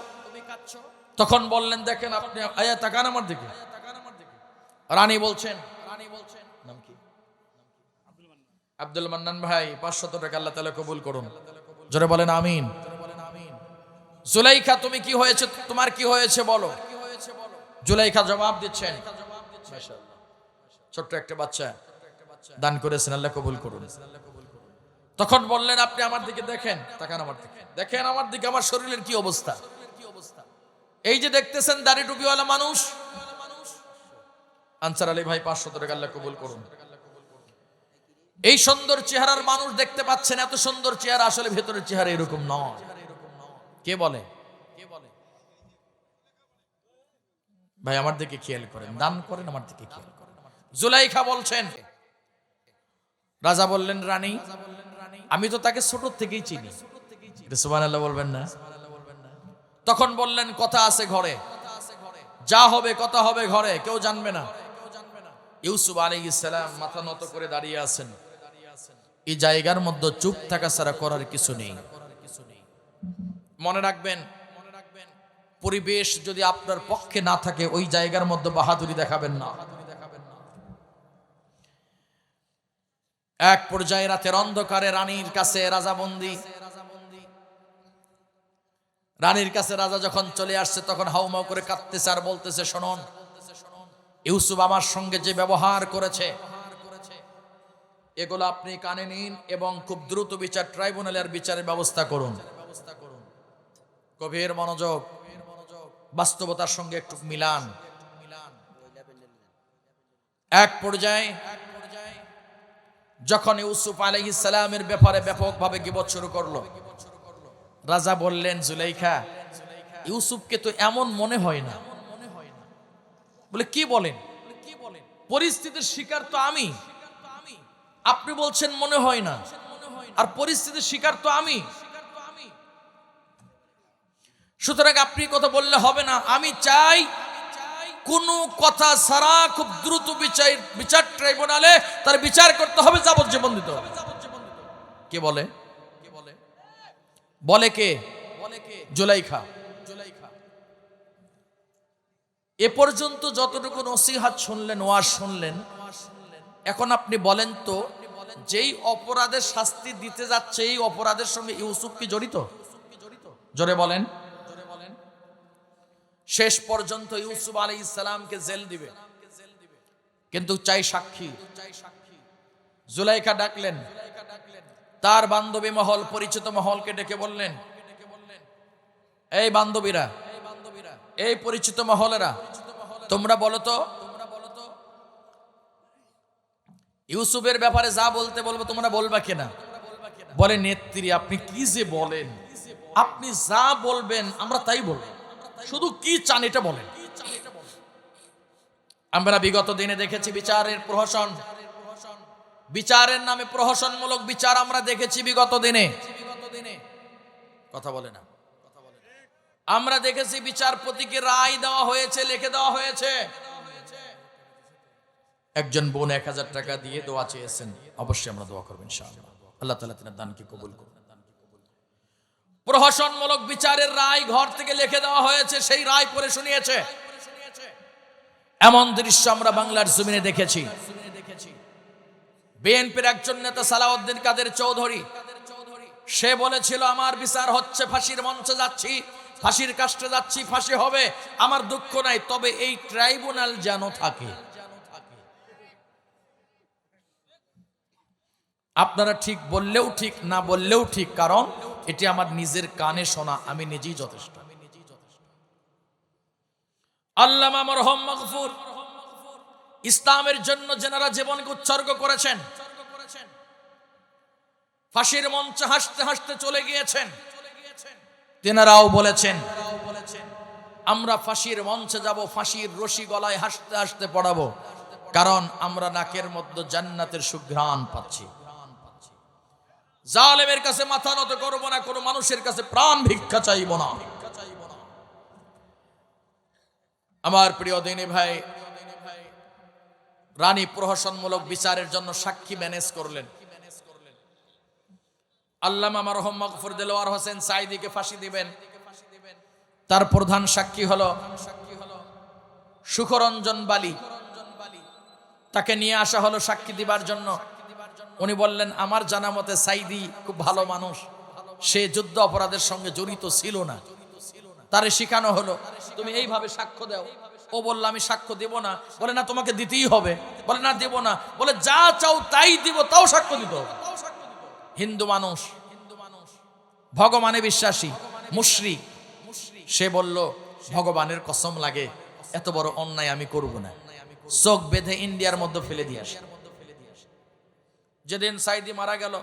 তখন বললেন, দেখেন আপনি আয়া তাকান আমার দিকে। রানী বলছেন, নাম কি? আব্দুল মান্নান ভাই, 500 টাকা আল্লাহ তাআলা কবুল করুন। জোরে বলেন আমিন। জুলাইখা, তুমি কি হয়েছে, তোমার কি হয়েছে বলো। জুলাইখা জবাব দিচ্ছেন, মাশাআল্লাহ, ছোট্ট একটা বাচ্চা দান করেছেন, আল্লাহ কবুল করুন। তখন বললেন, আপনি আমার দিকে দেখেন, তাকান আমার দিকে, দেখেন আমার দিকে, আমার শরীরের কি অবস্থা। এই যে দেখতেছেন দাড়ি টুপিওয়ালা মানুষ, আনসার আলী ভাই, 500 টাকা আল্লাহ কবুল করুন। এই সুন্দর চেহারার মানুষ দেখতে পাচ্ছেন, এত সুন্দর চেহারা, আসলে ভেতরের চেহারা এরকম নয়। কে বলে? ভাই আমার দিকে খেয়াল করেন, দান করেন, আমার দিকে খেয়াল করেন। জুলাইখা বলছেন, রাজা বললেন, রানী আমি তো তাকে ছোট থেকেই চিনি। সুবহানাল্লাহ বলবেন না? তখন বললেন, কথা আছে ঘরে, যা হবে কথা হবে ঘরে, কেউ জানবে না। ইউসুফ আলাইহিস সালাম মাথা নত করে দাঁড়িয়ে আছেন। এই জায়গার মধ্যে চুপ থাকা ছাড়া করার কিছু নেই। মনে রাখবেন, পরিবেশ যদি আপনার পক্ষে না থাকে, ওই জায়গার মধ্যে বাহাদুরি দেখাবেন না। এক পর্যায়ে রাতের অন্ধকারে রানীর কাছে রাজা বন্দী। রানীর কাছে রাজা যখন চলে আসছে, তখন হাউমাউ করে কাঁদতেছে আর বলতেছে, শুনুন, ইউসুফ আমার সঙ্গে যে ব্যবহার করেছে, এগুলো আপনি কানে নিন এবং খুব দ্রুত বিচার ট্রাইব্যুনালের বিচারের ব্যবস্থা করুন। গভীর মনোযোগ, বাস্তবতার সঙ্গে একটু মিলান। এক পর্যায়ে যখন ইউসুফ আলাইহিস সালামের ব্যাপারে ব্যাপকভাবে গীবত শুরু করলো, রাজা বললেন, জুলাইখা, ইউসুফকে তো এমন মনে হয় না। বলে, কি বলেন? পরিস্থিতির শিকার তো আমি, আপনি বলছেন মনে হয় না, আর পরিস্থিতির শিকার তো আমি। সুতরাং আপনি কথা বললে হবে না। আমি চাই কোনো কথা ছাড়া খুব দ্রুত বিচার ট্রাইব্যুনালে তার বিচার করতে হবে, যাবজ্জীবন দিতে হবে। কে বলে? বলে কে? জুলাইখা। এ পর্যন্ত যতটুকু নসিহত শুনলেন, ওয়াজ শুনলেন, এখন আপনি বলেন তো, যেই অপরাধের শাস্তি দিতে যাচ্ছে এই অপরাধের সঙ্গে ইউসুফ কি জড়িত? জোরে বলেন। শেষ পর্যন্ত ইউসুফ আলাইহিস সালামকে জেল দিবে, কিন্তু চাই সাক্ষী। জুলাইখা ডাকলেন, তার বান্ধবী মহল, পরিচিত মহলকে ডেকে বললেন, এই বান্ধবীরা, এই পরিচিত মহলেরা, তোমরা বলো তো ইউসুফের ব্যাপারে যা বলতে বলবো তোমরা বলবা কিনা? বলে, নেত্রী আপনি কি যে বলেন, আপনি যা বলবেন আমরা তাই বলবো, শুধু কি চান এটা বলেন। আমরা বিগত দিনে দেখেছি বিচারের প্রহসন, বিচারের নামে প্রহসনমূলক বিচার আমরা দেখেছি বিগত দিনে। কথা বলে না। আমরা দেখেছি বিচারপতিকে রায় দেওয়া হয়েছে, লিখে দেওয়া হয়েছে। একজন বোন 1000 টাকা দিয়ে দোয়া চেয়েছেন, অবশ্যই আমরা দোয়া করব ইনশাআল্লাহ, আল্লাহ তাআলা তার দানকে কবুল করুন। প্রহসনমূলক বিচারের রায় ঘর থেকে লিখে দেওয়া হয়েছে, সেই রায় পড়ে শুনিয়েছে। এমন দৃশ্য আমরা বাংলার জমিনে দেখেছি। বিএনপির একজন নেতা সালাউদ্দিন কাদের চৌধুরী, সে বলেছিল আমার বিচার হচ্ছে, ফাঁসির মঞ্চে যাচ্ছি, ফাঁসির কাস্টে যাচ্ছি, ফাঁসি হবে, আমার দুঃখ নাই, তবে এই ট্রাইব্যুনাল যেন থাকে। আপনারা ঠিক বললেও ঠিক, না বললেও ঠিক, কারণ এটি আমার নিজের কানে শোনা, আমি নিজেই যথেষ্ট। আল্লামা মরহুম মাগফুর ইসলামের জন্য যেনারা জীবনকে উৎসর্গ করেছেন, ফাঁসির মঞ্চে হাসতে হাসতে চলে গিয়েছেন, তেনারাও বলেছেন আমরা ফাঁসির মঞ্চে যাব, ফাঁসির রশি গলায় হাসতে হাসতে পড়াবো, কারণ আমরা নাকের মধ্যে জান্নাতের সুঘ্রাণ পাচ্ছি। জালেমের কাছে মাথা নত করব না, কোনো মানুষের কাছে প্রাণ ভিক্ষা চাইব না। আমার প্রিয় দিনী ভাই, রানী প্রহসনমূলক বিচারের জন্য সাক্ষী ম্যানেজ করলেন। আল্লামা মরহুম মাগফুর দেলোয়ার হোসেন সাঈদীকে ফাঁসি দিবেন, তার প্রধান সাক্ষী হলো সুখরঞ্জন বালী। তাকে নিয়ে আসা হলো সাক্ষী দিবার জন্য। উনি বললেন আমার জানা মতে সাঈদী খুব ভালো মানুষ, সে যুদ্ধ অপরাধের সঙ্গে জড়িত ছিল না। তারে শিখানো হলো তুমি এইভাবে সাক্ষ্য দাও। ও বলল আমি সাক্ষ্য দেব না। বলে না তোমাকে দিতেই হবে। বলে না দেব না। বলে যা চাও তাই দিব, তাও সাক্ষ্য দিতে হবে। হিন্দু মানুষ, ভগবানে বিশ্বাসী, মুশরিক, সে বলল ভগবানের কসম লাগে এত বড় অন্যায় আমি করব না, চোখ বেঁধে ইন্ডিয়ার মধ্যে ফেলে দিয়ে আসে। যেদিন সাঈদী মারা গেল,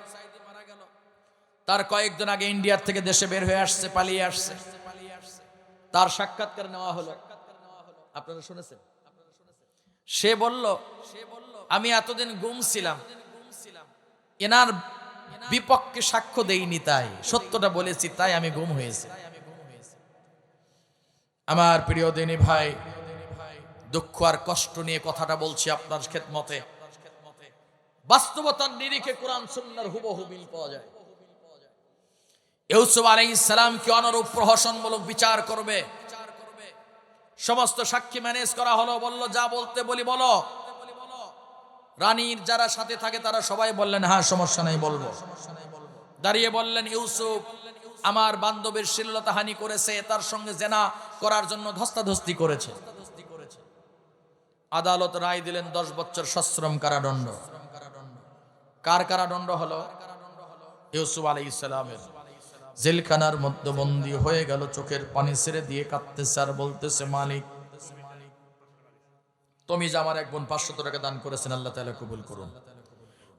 তার কয়েকদিন আগে ইন্ডিয়ার থেকে দেশে বের হয়ে আসছে, পালিয়ে আসছে। তার সাক্ষাৎকার নেওয়া হলো, আপনারা শুনেছেন? সে বলল আমি এতদিন গুম ছিলাম, এনার বিপক্ষে সাক্ষ্য দেইনি, তাই সত্যটা বলেছি, তাই আমি গুম হয়েছি। আমার প্রিয় দিনী ভাই, দুঃখ আর কষ্ট নিয়ে কথাটা বলছি আপনার খেদমতে। বাস্তবতার নিরিখে কোরআন সুন্নাহর হুবহু মিল পাওয়া যায়। ইউসুফ আলাইহিস সালাম কি অনুরূপ প্রহসনমূলক বিচার করবে? সমস্ত সাক্ষী ম্যানেজ করা হলো। বলল যা বলতে বলি বলো। রানীর যারা সাথে থাকে তারা সবাই বললেন হ্যাঁ সমস্যা নেই বলবো। দাঁড়িয়ে বললেন ইউসুফ আমার বান্ধবীর শ্লীলতাহানি করেছে, তার সঙ্গে জেনা করার জন্য ধস্তাধস্তি করেছে। আদালত রায় দিলেন 10 বছর সশ্রম কারাদণ্ড। কার কারাদণ্ড হলো? ইউসুফ আলাইহিস সালামের। জেলখানার মধ্যে বন্দী হয়ে গেল, চোখের পানি ছেড়ে দিয়ে কাঁদতেছে আর বলতেছে মালিক তুমি যে আমার এক বোন 500 টাকা দান করেছেন, আল্লাহ তাআলা কবুল করুন।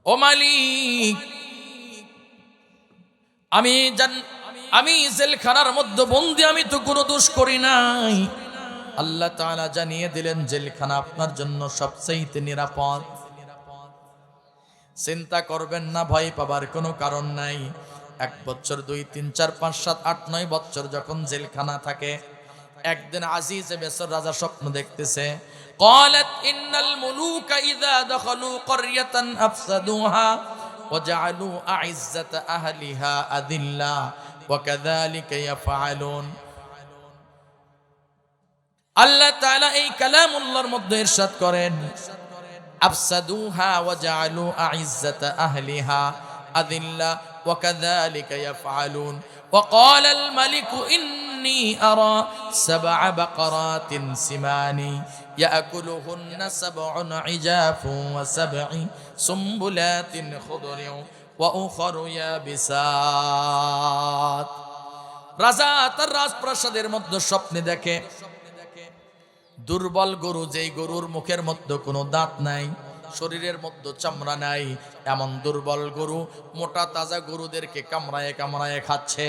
ও মালিক আমি জেলখানার মধ্যে বন্দী, আমি তো কোনো দোষ করি নাই। আল্লাহ তাআলা জানিয়ে দিলেন জেলখানা আপনার জন্য সবচেয়ে নিরাপদ। চিন্তা করবেন না, ভয় পাবার কোনো কারণ নাই। 1 বছর 2 3 4 5 7 8 9 বছর যখন জেলখানা থাকে, একদিন আজিজে মিসর রাজা স্বপ্ন দেখতেছে। قالت ان الملوك اذا دخلوا قريه افسدوها وجعلوا اعزه اهلها اذلا وكذلك يفعلون আল্লাহ তাআলা এই কালামুল্লাহর মধ্যে ইরশাদ করেন আফসাদুহা ওয়াজআলু আইজ্জাতা আহলিহা আযিল্লা وكذلك يفعلون وقال الملك إني أرى 7 بقرات سمان يأكلهن 7 عجاف و7 سنبلات خضر وأخر يابسات রাজা তার রাজপ্রাসাদের মধ্যে স্বপ্নে দেখে দুর্বল গরু, যেই গরুর মুখের মধ্যে কোনো দাঁত নাই, শরীরের মধ্যে চামড়া নাই, এমন দুর্বল গরু মোটা তাজা গরুদেরকে কামড়ায় কামড়ায় খাচ্ছে।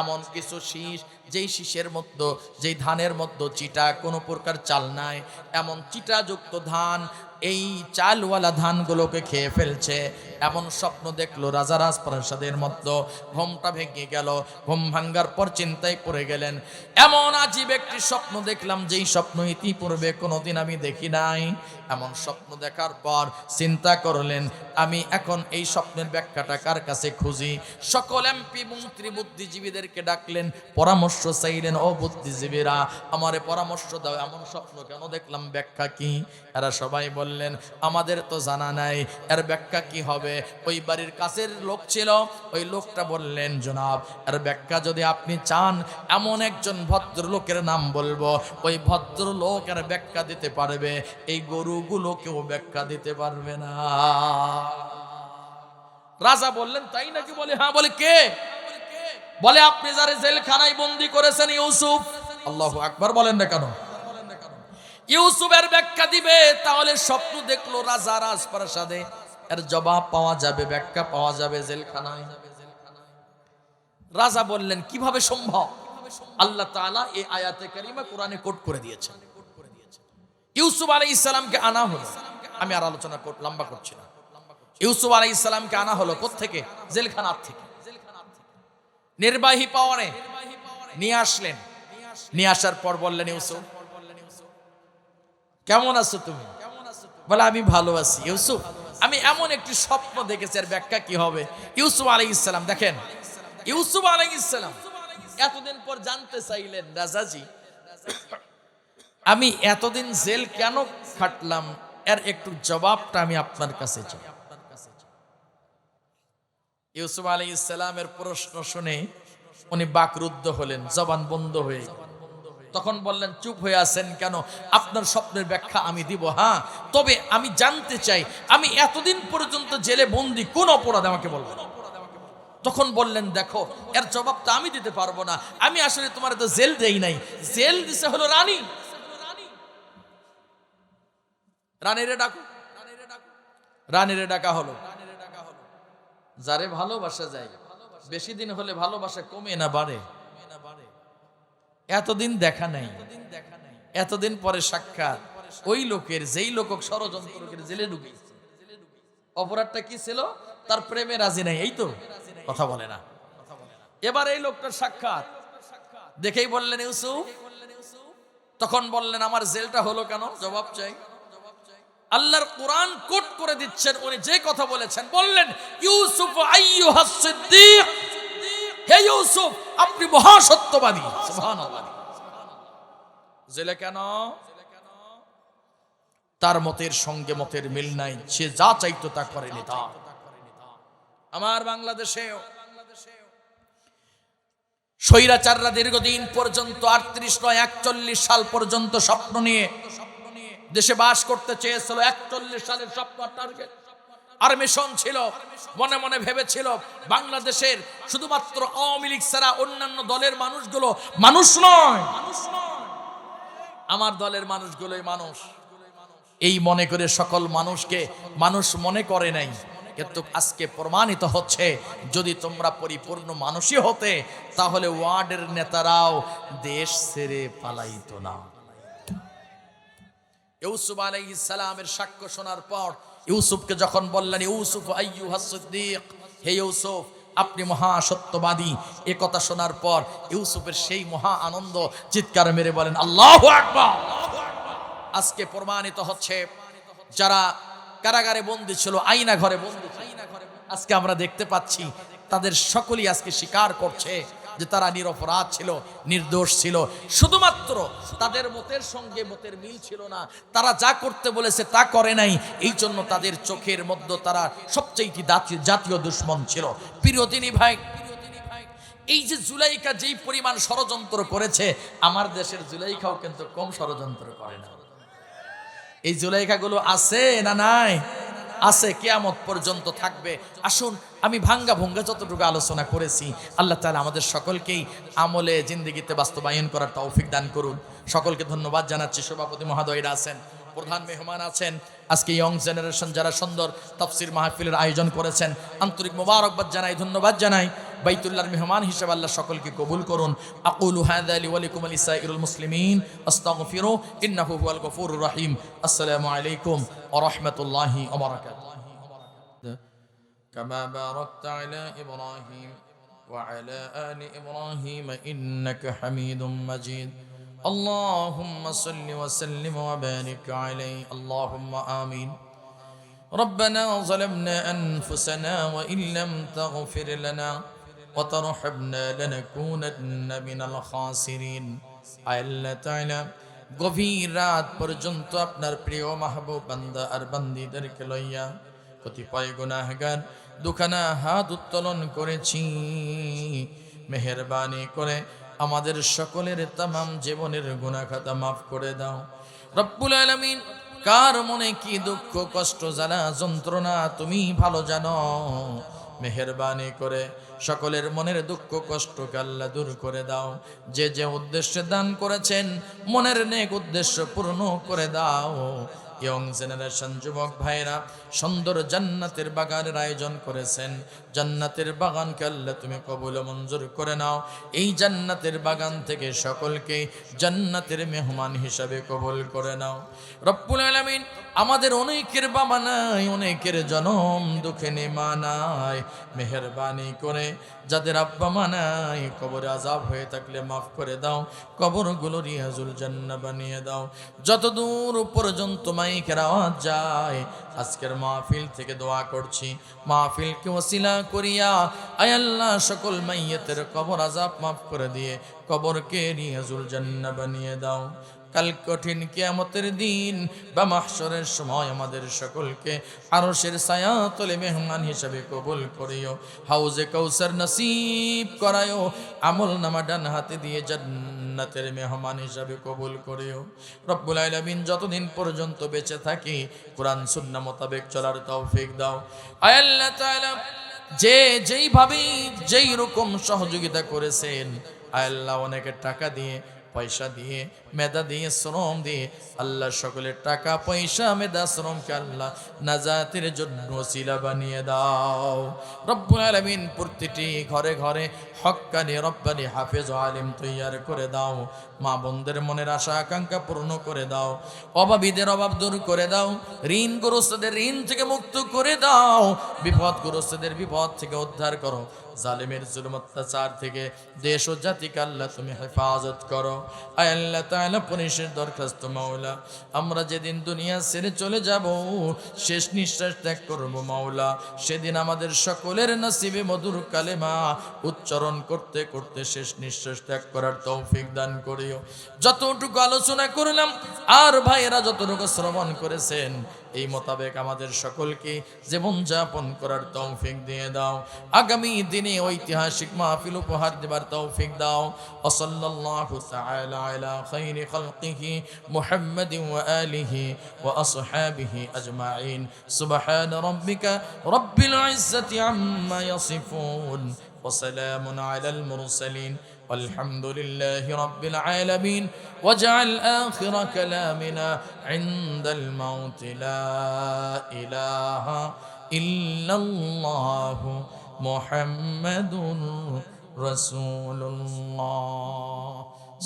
এমন কিছু শীষ, যেই শীষের মধ্যে, যেই ধানের মধ্যে চিটা, কোনো প্রকার চাল নাই, এমন চিটাযুক্ত ধান এই চালওয়ালা ধানগুলোকে খেয়ে ফেলছে। এমন স্বপ্ন দেখলো রাজা রাজপ্রাসাদের মধ্যে। ঘুমটা ভেঙে গেল। ঘুম ভাঙ্গার পর চিন্তায় পড়ে গেলেন, এমন আজীব একটি স্বপ্ন দেখলাম যেই স্বপ্ন ইতিপূর্বে কোনোদিন আমি দেখি নাই। এমন স্বপ্ন দেখার পর চিন্তা করলেন, আমি এখন এই স্বপ্নের ব্যাখ্যাটা কার কাছে খুঁজি? সকল এমপি মন্ত্রী বুদ্ধিজীবীদেরকে ডাকলেন, পরামর্শ চাইলেন, ও বুদ্ধিজীবীরা আমারে পরামর্শ দাও, এমন স্বপ্ন কেন দেখলাম, ব্যাখ্যা কি? এরা সবাই বললেন, আমাদের তো জানা নাই, এর ব্যাখ্যা কি হবে? ওই বাড়ির কাছের লোক ছিল, ওই লোকটা বললেন, জনাব এর ব্যাখ্যা যদি আপনি চান, এমন একজন ভদ্রলোকের নাম বলবো, ওই ভদ্রলোক এর ব্যাখ্যা দিতে পারবে, এই গরুগুলো কেউ ব্যাখ্যা দিতে পারবে না। রাজা বললেন, তাই নাকি? বলে হ্যাঁ। বলে কে? বলে আপনি যারে জেলখানায় বন্দী করেছেন, ইউসুফ। আল্লাহু আকবার বলেন না কেন? ইউসুফের ব্যাখ্যা দিবে। তাহলে স্বপ্ন দেখলো রাজা রাজপ্রাসাদে, এর জবাব পাওয়া যাবে, ব্যাখ্যা পাওয়া যাবে জেলখানায়। রাজা বললেন, কিভাবে সম্ভব? আল্লাহ তাআলা এই আয়াতে কারিমা কোরআনে কোট করে দিয়েছেন। ইউসুফ আলাইহিস সালামকে আনা হলো, আমি আর আলোচনা লম্বা করছি না। ইউসুফ আলাইহিস সালামকে আনা হলো কোত্থেকে? জেলখানার থেকে। নির্বাহী পাওয়ারে নিয়ে আসলেন। নিয়ে আসার পর বললেন, ইউসুফ কেমন আছো তুমি? বলে আমি ভালো আছি। ইউসুফ, আমি এমন একটি স্বপ্ন দেখেছি, এর ব্যাখ্যা কি হবে? ইউসুফ আলাইহিস সালাম দেখেন, ইউসুফ আলাইহিস সালাম এতদিন পর জানতে চাইলেন, রাজাজি আমি এতদিন জেল কেন খাটলাম, এর একটু জবাবটা আমি আপনার কাছে চাই। ইউসুফ আলাইহিস সালামের প্রশ্ন শুনে উনি বাকরুদ্ধ হলেন, জবান বন্ধ হয়ে গেল। তখন বললেন, চুপ হয়ে আছেন কেন? আপনার স্বপ্নের ব্যাখ্যা আমি দিব, হ্যাঁ, তবে আমি জানতে চাই আমি এতদিন পর্যন্ত জেলে বন্দী কোন অপরাধ, আমাকে বলবেন। তখন বললেন, দেখো এর জবাবটা আমি দিতে পারবো না, আমি আসলে তোমার তো জেল দেই নাই, জেল দিছে হলো রানী। রানীরে ডাকো। রানীরে ডাকা হলো। যারে ভালোবাসা যায়, বেশি দিন হলে ভালোবাসা কমে না বাড়ে? এতদিন দেখা নাই, এতদিন পরে সাক্ষাৎ ওই লোকের, যেই লোক ষড়যন্ত্র করে জেলে ঢুকিয়েছে। অপরাধটা কি ছিল? তার প্রেমে রাজি নাই, এই তো কথা বলে না। এবার এই লোকটার সাক্ষাৎ দেখেই বললেন, ইউসুফ। তখন বললেন, আমার জেলটা হলো কেন? জবাব চাই। আল্লাহর কোরআন কোট করে দিচ্ছেন, উনি যে কথা বলেছেন, বললেন, ইউসুফ আইয়ুহাস সিদ্দিক, হে ইউসুফ আপনি মহাসত্যবাদী। সুবহানাল্লাহ। জেলে কেন? তার মতের সঙ্গে মতের মিল নাই, সে যা চাইতো তা করেনি। তা আমার বাংলাদেশে স্বৈরাচাররা দীর্ঘদিন পর্যন্ত 38 নয় 41 সাল পর্যন্ত স্বপ্ন নিয়ে দেশে বাস করতে চেয়েছিল। 41 সালের স্বপ্ন টার্গেট আর মিশন ছিল। মনে মনে ভেবেছিল বাংলাদেশের শুধুমাত্র আওয়ামী লীগ ছাড়া অন্যান্য দলের মানুষগুলো মানুষ নয়, আমার দলের মানুষগুলোই মানুষ। এই মনে করে সকল মানুষকে মানুষ মনে করে নাই। কিন্তু আজকে প্রমাণিত হচ্ছে, যদি তোমরা পরিপূর্ণ মানুষই হতে, তাহলে ওয়ার্ডের নেতারাও দেশ ছেড়ে পালাইতো না। ইউসুফ আলাইহিস সালামের সাক্ষ্য শোনার পর ইউসুফকে যখন বললেন, ইউসুফ আইয়ুহাস সিদ্দিক, হে ইউসুফ আপনি মহা সত্যবাদী, এ কথা শোনার পর ইউসুফের সেই মহা আনন্দ, চিৎকার মেরে বলেন আল্লাহু আকবার। আজকে প্রমাণিত হচ্ছে, যারা কারাগারে বন্দী ছিল, আয়না ঘরে বন্দী ছিল, আজকে আমরা দেখতে পাচ্ছি তাদের সকলেই আজকে স্বীকার করছে যে তারা নিরপরাধ ছিল, নির্দোষ ছিল, শুধুমাত্র তাদের মতের সঙ্গে মতের মিল ছিল না, তারা যা করতে বলেছে তা করে নাই, এই জন্য তাদের চোখের মধ্যে তারা সবচেয়ে জাতীয় দুশ্মন ছিল। প্রিয় দিনী ভাই, এই যে জুলাইখা যেই পরিমাণ ষড়যন্ত্র করেছে, আমার দেশের জুলাইখাও কিন্তু কম ষড়যন্ত্র করে না। এই জুলাইখাগুলো আছে না নাই? আছে, কিয়ামত পর্যন্ত থাকবে। আসুন, আমি ভাঙ্গা ভঙ্গা যতটুকু আলোচনা করেছি, আল্লাহ তাআলা আমাদের সকলকেই আমলে জিন্দেগিতে বাস্তবায়ন করার তৌফিক দান করুন। সকলকে ধন্যবাদ জানাচ্ছি। সভাপতি মহোদয়রা আছেন, প্রধান মেহমান আছেন, আজকে ইয়ং জেনারেশন যারা সুন্দর তাফসীর মাহফিলের আয়োজন করেছেন, আন্তরিক মোবারকবাদ জানাই, ধন্যবাদ জানাই। বাইতুল্লাহর মেহমান হিসেবে আল্লাহ সকলকে কবুল করুন। আকুলু হাযা লি ওয়া লিকুম লিসাইরিল মুসলিমিন আস্তাগফিরু ইন্নাহু হুয়াল গফুরুর রহিম। আসসালামু আলাইকুম ওয়া রাহমাতুল্লাহি ওয়া বারাকাতুহু। কামা বারাকতা আলা ইব্রাহিম ওয়া আলা আলি ইব্রাহিম ইন্নাকা হামিদুম মাজিদ। اللهم صل وسلم وبارك عليه اللهم آمين. ربنا ظلمنا أنفسنا وإن لم تغفر لنا وترحمنا لنكونن من الخاسرين. আল্লাহ তাআলা গভীর রাত পর্যন্ত আপনার প্রিয় মাহবুব বান্দা আর বান্দীদেরকে লইয়া কতিপয় গুনাহগার দুখানা হাত উত্তোলন করেছি, মেহেরবানি করে আমাদের সকলের তামাম জীবনের গুনাহ খাতা মাফ করে দাও রব্বুল আলামিন। কার মনে কি দুঃখ কষ্ট জ্বালা যন্ত্রণা তুমি ভালো জানো, মেহেরবানি করে সকলের মনের দুঃখ কষ্টকে আল্লাহ দূর করে দাও। যে যে উদ্দেশ্যে দান করেছেন মনের নেক উদ্দেশ্য পূর্ণ করে দাও। ইয়ং জেনারেশন যুবক ভাইরা সুন্দর জান্নাতের বাগানের আয়োজন করেছেন, জান্নাতের বাগানকে আল্লাহ তুমি কবুল মঞ্জুর করে নাও। এই জান্নাতের বাগান থেকে সকলকে জান্নাতের মেহমান হিসাবে কবুল করে নাও রব্বুল আলামিন। আমাদের অনেকের বাবা নাই, অনেকের জনম দুঃখে নেমা নাই, মেহেরবানি করে যাদের আব্বা মা নাই কবরে আযাব হয়ে থাকলে মাফ করে দাও, কবরগুলো রিয়াজুল জান্নাহ বানিয়ে দাও। যতদূর পর্যন্ত মাইকের আওয়াজ যায়, আজকের মাহফিল থেকে দোয়া করছি, মাহফিলকে ওসিলা করিয়া আয় আল্লাহ সকল মাইয়্যিতের কবর আযাব মাফ করে দিয়ে কবরকে রিয়াজুল জান্নাহ বানিয়ে দাও। কাল কঠিন কিয়ামতের দিন বা মাহশরের সময় আমাদের সকলকে আরশের ছায়াতলে মেহমান হিসেবে কবুল করিও, হাউজে কাউসার নসিব করায়ো, আমলনামা ডান হাতে দিয়ে জান্নাতের মেহমান হিসেবে কবুল করিও রব্বুল আলামিন। যতদিন পর্যন্ত বেঁচে থাকি কোরআন সুন্নাহ মোতাবেক চলার তৌফিক দাও। আয় আল্লাহ তাআলা যে যেইভাবে যেই রকম সহযোগিতা করেছেন, আয় আল্লাহ অনেকের টাকা দিয়ে, পয়সা দিয়ে, মেধা দিয়ে, শ্রম দিয়ে, আল্লাহ সকলের টাকা পয়সা মেধা শ্রমকে আল্লাহ নাজাতের জন্য ওসিলা বানিয়ে দাও রব্বুল আলামিন। প্রতিটি ঘরে ঘরে হক্কানি রব্বানি হাফেজ আলিম তৈয়ার করে দাও। মা বোনদের মনের আশা আকাঙ্ক্ষা পূর্ণ করে দাও, অভাবীদের অভাব দূর করে দাও, ঋণগ্রস্তদের ঋণ থেকে মুক্ত করে দাও, বিপদগ্রস্তদের বিপদ থেকে উদ্ধার করো, জালেমের জুলুম অত্যাচার থেকে দেশ ও জাতিকে আল্লাহ তুমি হেফাজত করো। আয় আল্লাহ তাআলা পরিশেষ দরখাস্ত মাওলা, আমরা যেদিন দুনিয়া ছেড়ে চলে যাব, শেষ নিঃশ্বাস ত্যাগ করব মাওলা, সেদিন আমাদের সকলের নসিবে মধুর কালেমা উচ্চারণ করতে করতে শেষ নিঃশ্বাস ত্যাগ করার তৌফিক দান করিও। যতটুকু আলোচনা করলাম আর ভাইয়েরা যতটুকু শ্রবণ করেছেন, এই মোতাবেক আমাদের সকলকে জীবন যাপন করার তৌফিক দিয়ে দাও। আগামী দিনে ঐতিহাসিক মাহফিল উপহার দেবার তৌফিক দাও। সাল্লাল্লাহু তাআলা আলা খায়রি খালকিহি মুহাম্মাদিন ওয়া আলিহি ওয়া আসহাবিহি আজমাইন। সুবহান রাব্বিকা রাব্বিল ইজ্জাতি আম্মা ইয়াসিফুন ওয়া সালামুন আলাল মুরসালিন والحمد لله رب العالمين. واجعل آخر كلامنا عند الموت لا إله إلا الله محمد رسول الله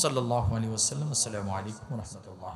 صلى الله عليه وسلم. السلام عليكم ورحمة الله.